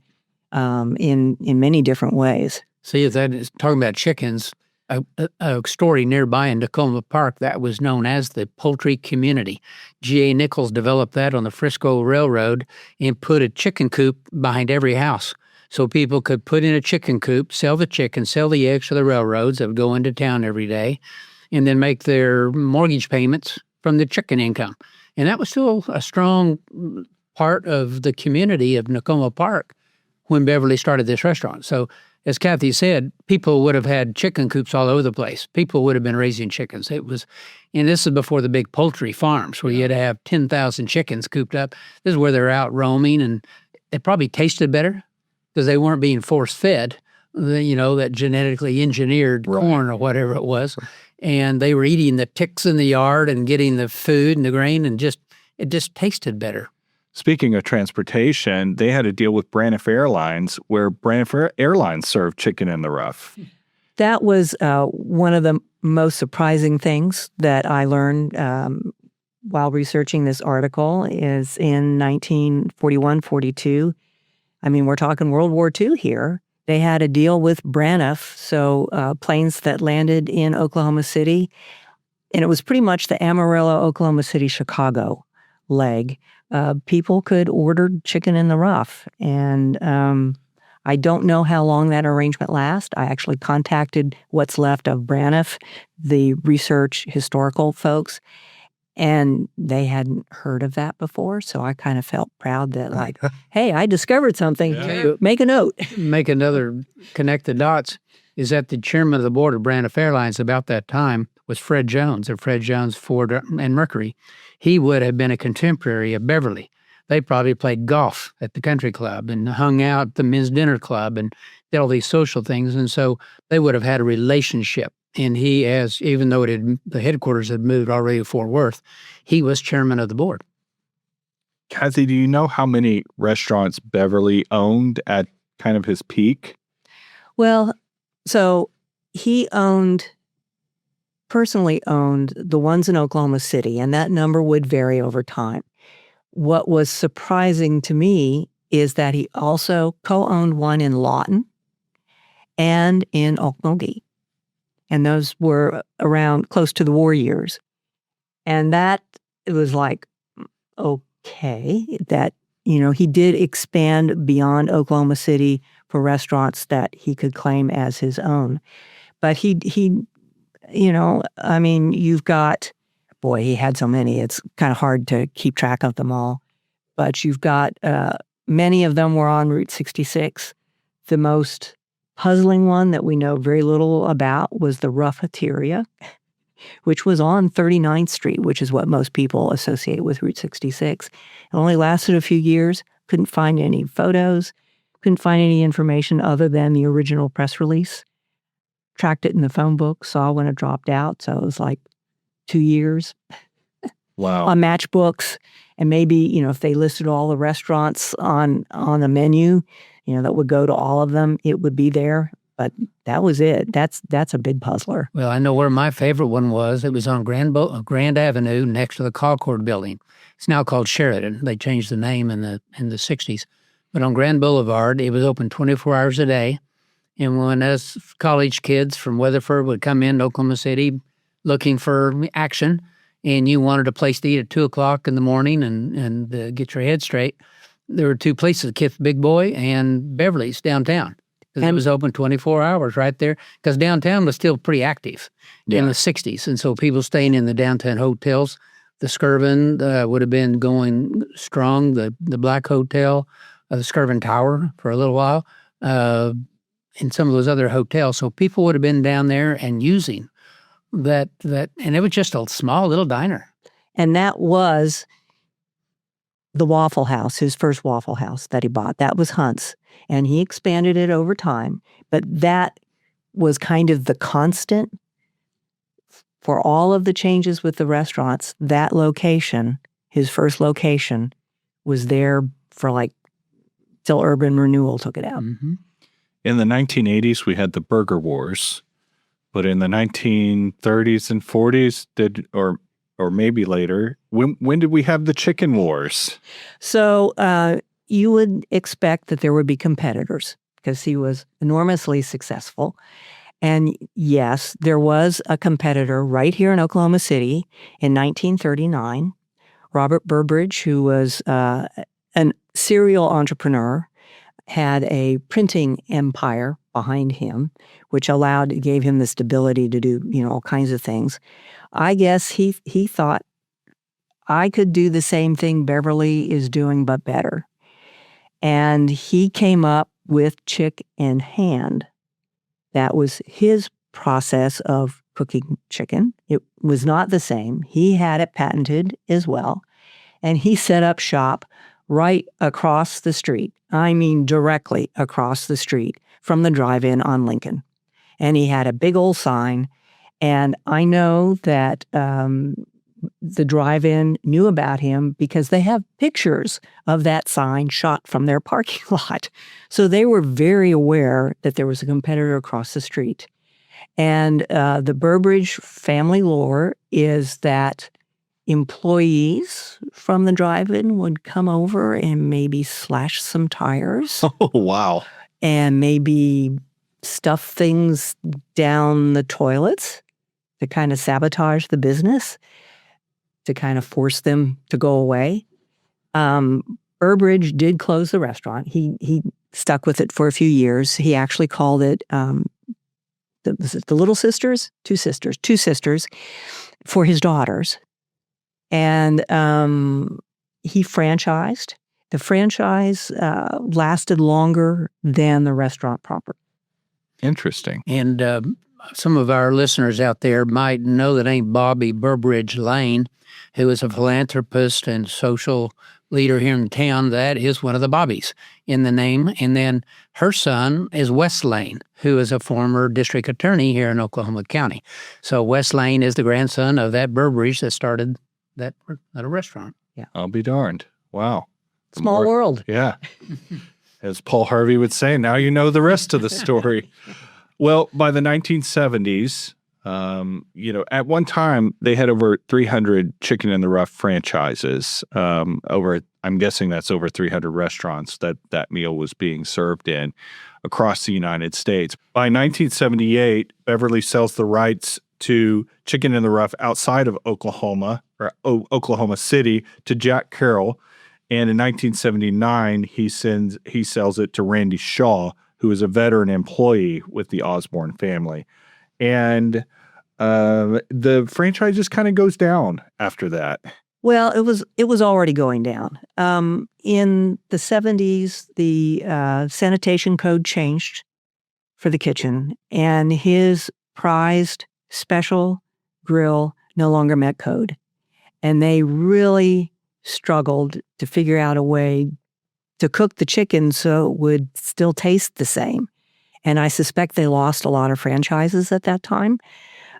in many different ways. See, if that is talking about chickens, a story nearby in Tacoma Park that was known as the poultry community. G.A. Nichols developed that on the Frisco Railroad and put a chicken coop behind every house. So people could put in a chicken coop, sell the chicken, sell the eggs to the railroads that would go into town every day, and then make their mortgage payments from the chicken income. And that was still a strong part of the community of Tacoma Park when Beverly started this restaurant. So as Kathy said, people would have had chicken coops all over the place. People would have been raising chickens. And this is before the big poultry farms where you had to have 10,000 chickens cooped up. This is where they're out roaming, and it probably tasted better because they weren't being force-fed, that genetically engineered corn or whatever it was. And they were eating the ticks in the yard and getting the food and the grain, and it just tasted better. Speaking of transportation, they had a deal with Braniff Airlines where Braniff Airlines served chicken in the rough. That was one of the most surprising things that I learned while researching this article is in 1941-42. I mean, we're talking World War II here. They had a deal with Braniff, so planes that landed in Oklahoma City, and it was pretty much the Amarillo, Oklahoma City, Chicago leg. People could order chicken in the rough, and I don't know how long that arrangement lasts. I actually contacted what's left of Braniff, the research historical folks, and they hadn't heard of that before. So I kind of felt proud that, like, hey, I discovered something. Yeah. Make a note. Make another connect the dots is that the chairman of the board of Braniff Airlines about that time was Fred Jones of Fred Jones Ford and Mercury. He would have been a contemporary of Beverly. They probably played golf at the country club and hung out at the men's dinner club and did all these social things. And so they would have had a relationship. And he, even though the headquarters had moved already to Fort Worth, he was chairman of the board. Kathy, do you know how many restaurants Beverly owned at kind of his peak? Well, so he personally owned the ones in Oklahoma City, and that number would vary over time. What was surprising to me is that he also co-owned one in Lawton and in Okmulgee. And those were around close to the war years. And it was like, okay, that, he did expand beyond Oklahoma City for restaurants that he could claim as his own. But he you've got, boy, he had so many, it's kind of hard to keep track of them all. But you've got, many of them were on Route 66. The most puzzling one that we know very little about was the Ruffeteria, which was on 39th Street, which is what most people associate with Route 66. It only lasted a few years, couldn't find any photos, couldn't find any information other than the original press release. Tracked it in the phone book, saw when it dropped out, so it was like 2 years. Wow. On matchbooks, and maybe, if they listed all the restaurants on the menu, that would go to all of them, it would be there. But that was it. That's a big puzzler. Well, I know where my favorite one was. It was on Grand Avenue next to the Concord building. It's now called Sheridan. They changed the name in the 60s. But on Grand Boulevard, it was open 24 hours a day. And when us college kids from Weatherford would come in to Oklahoma City looking for action, and you wanted a place to eat at 2 o'clock in the morning and get your head straight, there were two places, Kith Big Boy and Beverly's downtown. Because it was open 24 hours right there. Because downtown was still pretty active in the 60s. And so people staying in the downtown hotels, the Skirvin would have been going strong, the Black Hotel, the Skirvin Tower for a little while, and some of those other hotels. So people would have been down there and using that, and it was just a small little diner. And that was the Waffle House, his first Waffle House that he bought. That was Hunt's. And he expanded it over time. But that was kind of the constant for all of the changes with the restaurants. That location, his first location, was there for till urban renewal took it out. Mm-hmm. In the 1980s, we had the Burger Wars. But in the 1930s and 40s, or maybe later, when did we have the Chicken Wars? So you would expect that there would be competitors because he was enormously successful. And yes, there was a competitor right here in Oklahoma City in 1939, Robert Burbridge, who was an serial entrepreneur, had a printing empire behind him, which gave him the stability to do, all kinds of things. I guess he thought, I could do the same thing Beverly is doing, but better. And he came up with Chick in Hand. That was his process of cooking chicken. It was not the same. He had it patented as well. And he set up shop right across the street. I mean, directly across the street from the drive-in on Lincoln. And he had a big old sign. And I know that the drive-in knew about him because they have pictures of that sign shot from their parking lot. So they were very aware that there was a competitor across the street. And the Burbridge family lore is that employees from the drive-in would come over and maybe slash some tires. Oh, wow. And maybe stuff things down the toilets to kind of sabotage the business, to kind of force them to go away. Burbridge did close the restaurant. He stuck with it for a few years. He actually called it the Little Sisters? Two sisters for his daughters. And he franchised. The franchise lasted longer than the restaurant proper. Interesting. And some of our listeners out there might know the name Bobby Burbridge Lane, who is a philanthropist and social leader here in town. That is one of the Bobbies in the name. And then her son is Wes Lane, who is a former district attorney here in Oklahoma County. So Wes Lane is the grandson of that Burbridge that started that restaurant. Yeah. I'll be darned. Wow. Small world. Yeah. As Paul Harvey would say, now you know the rest of the story. Well, by the 1970s, at one time they had over 300 Chicken in the Rough franchises. I'm guessing that's over 300 restaurants that meal was being served in across the United States. By 1978, Beverly sells the rights to Chicken in the Rough outside of Oklahoma, or Oklahoma City, to Jack Carroll. And in 1979, he sells it to Randy Shaw, who is a veteran employee with the Osborne family. And the franchise just kind of goes down after that. Well, it was already going down. In the 70s, the sanitation code changed for the kitchen, and his prized special grill no longer met code. And they really struggled to figure out a way to cook the chicken so it would still taste the same. And I suspect they lost a lot of franchises at that time.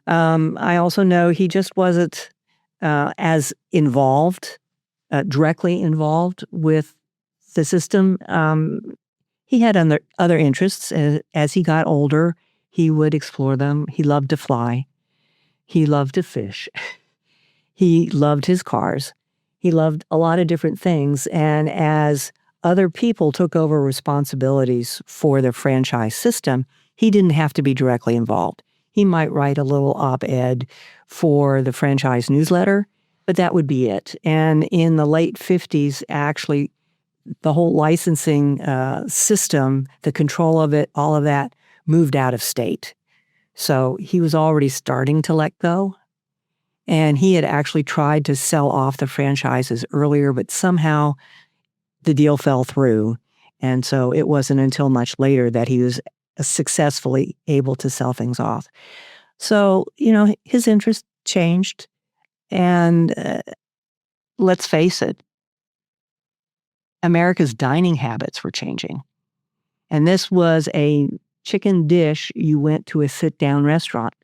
I also know he just wasn't as involved, directly involved with the system. He had other interests. As he got older, he would explore them. He loved to fly. He loved to fish. He loved his cars. He loved a lot of different things. And as other people took over responsibilities for the franchise system, he didn't have to be directly involved. He might write a little op-ed for the franchise newsletter, but that would be it. And in the late 50s, actually, the whole licensing system, the control of it, all of that, moved out of state. So he was already starting to let go. And he had actually tried to sell off the franchises earlier, but somehow the deal fell through. And so it wasn't until much later that he was successfully able to sell things off. So, his interest changed. And let's face it, America's dining habits were changing. And this was a chicken dish you went to a sit-down restaurant.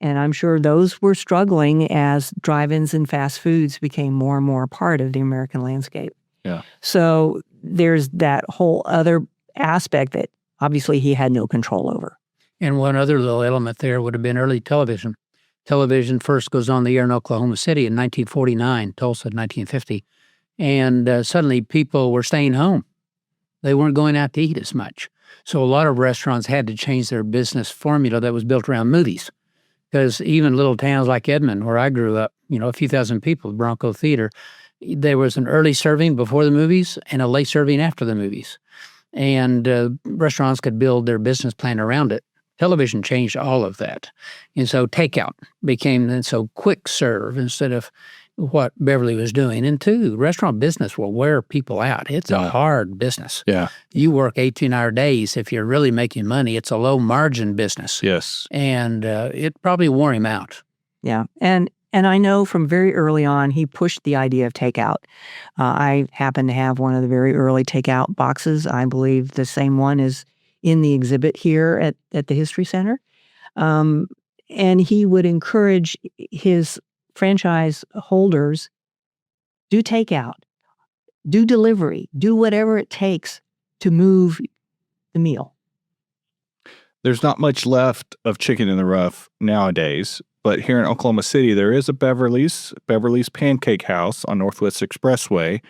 And I'm sure those were struggling as drive-ins and fast foods became more and more a part of the American landscape. Yeah. So there's that whole other aspect that obviously he had no control over. And one other little element there would have been early television. Television first goes on the air in Oklahoma City in 1949, Tulsa in 1950. And suddenly people were staying home. They weren't going out to eat as much. So a lot of restaurants had to change their business formula that was built around movies. Because even little towns like Edmond, where I grew up, a few thousand people, Bronco Theater, there was an early serving before the movies and a late serving after the movies. And restaurants could build their business plan around it. Television changed all of that. And so takeout became then so quick serve instead of what Beverly was doing. And two, restaurant business will wear people out. It's a hard business. Yeah. You work 18-hour days. If you're really making money, it's a low-margin business. Yes. And it probably wore him out. Yeah. And I know from very early on, he pushed the idea of takeout. I happen to have one of the very early takeout boxes. I believe the same one is in the exhibit here at the History Center. And he would encourage his franchise holders do takeout, do delivery, do whatever it takes to move the meal. There's not much left of Chicken in the Rough nowadays, but here in Oklahoma City, there is a Beverly's Pancake House on Northwest Expressway.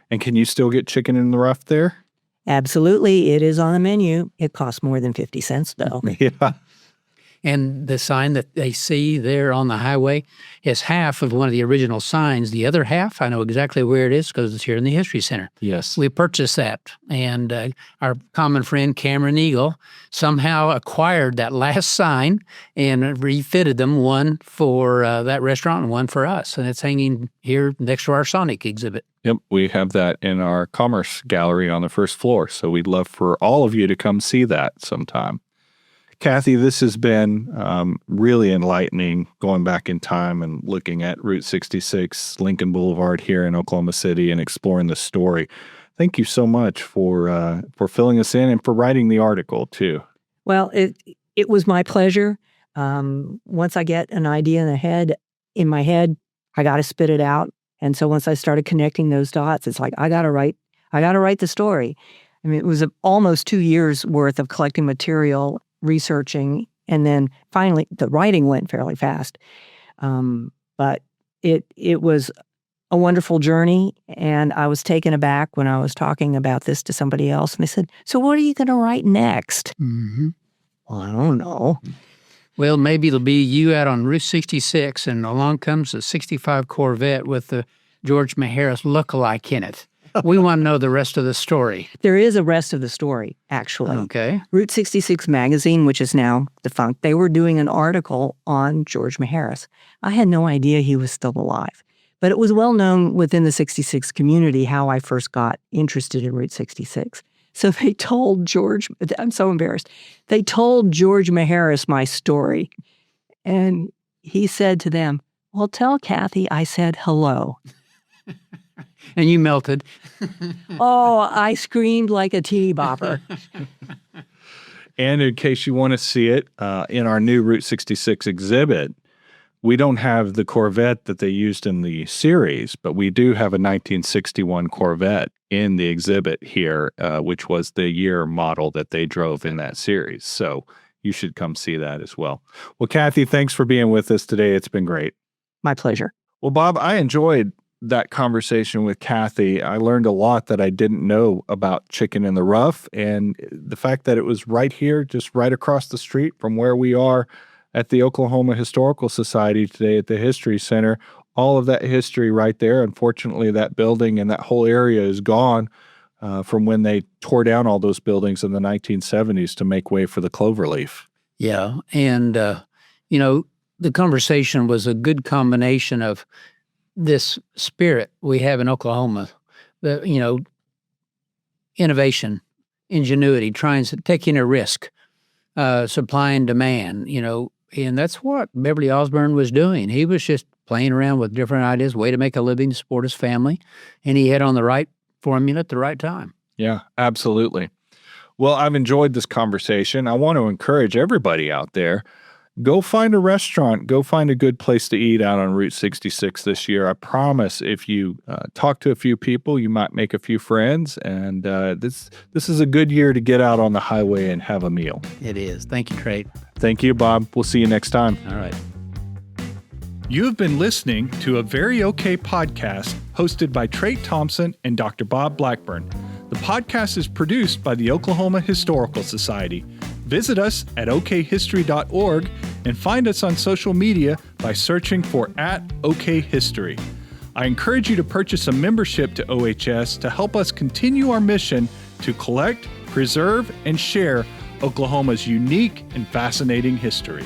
And can you still get Chicken in the Rough there? Absolutely. It is on the menu. It costs more than 50 cents, though. Yeah. And the sign that they see there on the highway is half of one of the original signs. The other half, I know exactly where it is because it's here in the History Center. Yes. We purchased that, and our common friend Cameron Eagle somehow acquired that last sign and refitted them, one for that restaurant and one for us. And it's hanging here next to our Sonic exhibit. Yep, we have that in our Commerce Gallery on the first floor, so we'd love for all of you to come see that sometime. Kathy, this has been really enlightening, going back in time and looking at Route 66, Lincoln Boulevard here in Oklahoma City and exploring the story. Thank you so much for filling us in and for writing the article, too. Well, it was my pleasure. Once I get an idea in my head, I got to spit it out. And so once I started connecting those dots, it's like, I got to write the story. I mean, it was almost 2 years worth of collecting material, researching, and then finally the writing went fairly fast. But it was a wonderful journey, and I was taken aback when I was talking about this to somebody else, and they said, "So what are you going to write next?" Mm-hmm. Well, I don't know. Well, maybe it'll be you out on Route 66, and along comes a 65 Corvette with the George Maharis lookalike in it. We want to know the rest of the story. There is a rest of the story, actually. Okay. Route 66 magazine, which is now defunct, they were doing an article on George Maharis. I had no idea he was still alive. But it was well known within the 66 community how I first got interested in Route 66. So they told George, I'm so embarrassed, they told George Maharis my story. And he said to them, "Well, tell Kathy I said hello." And you melted. Oh, I screamed like a teeny bopper. And in case you want to see it, in our new Route 66 exhibit, we don't have the Corvette that they used in the series, but we do have a 1961 Corvette in the exhibit here, which was the year model that they drove in that series. So you should come see that as well. Well, Kathy, thanks for being with us today. It's been great. My pleasure. Well, Bob, I enjoyed that conversation with Kathy. I learned a lot that I didn't know about Chicken in the Rough, and the fact that it was right here, just right across the street from where we are at the Oklahoma Historical Society today at the History Center. All of that history right there. Unfortunately, that building and that whole area is gone from when they tore down all those buildings in the 1970s to make way for the Cloverleaf. Yeah. And, the conversation was a good combination of this spirit we have in Oklahoma, the, innovation, ingenuity, taking a risk, supply and demand, and that's what Beverly Osborne was doing. He was just playing around with different ideas, way to make a living, support his family, and he hit on the right formula at the right time. Yeah, absolutely. Well, I've enjoyed this conversation. I want to encourage everybody out there, go find a restaurant, go find a good place to eat out on Route 66 this year. I promise if you talk to a few people, you might make a few friends, and this is a good year to get out on the highway and have a meal. It is. Thank you, Trey. Thank you, Bob. We'll see you next time. All right. You have been listening to a Very OK podcast hosted by Trey Thompson and Dr. Bob Blackburn. The podcast is produced by the Oklahoma Historical Society. Visit us at okhistory.org and find us on social media by searching for @OKHistory. I encourage you to purchase a membership to OHS to help us continue our mission to collect, preserve, and share Oklahoma's unique and fascinating history.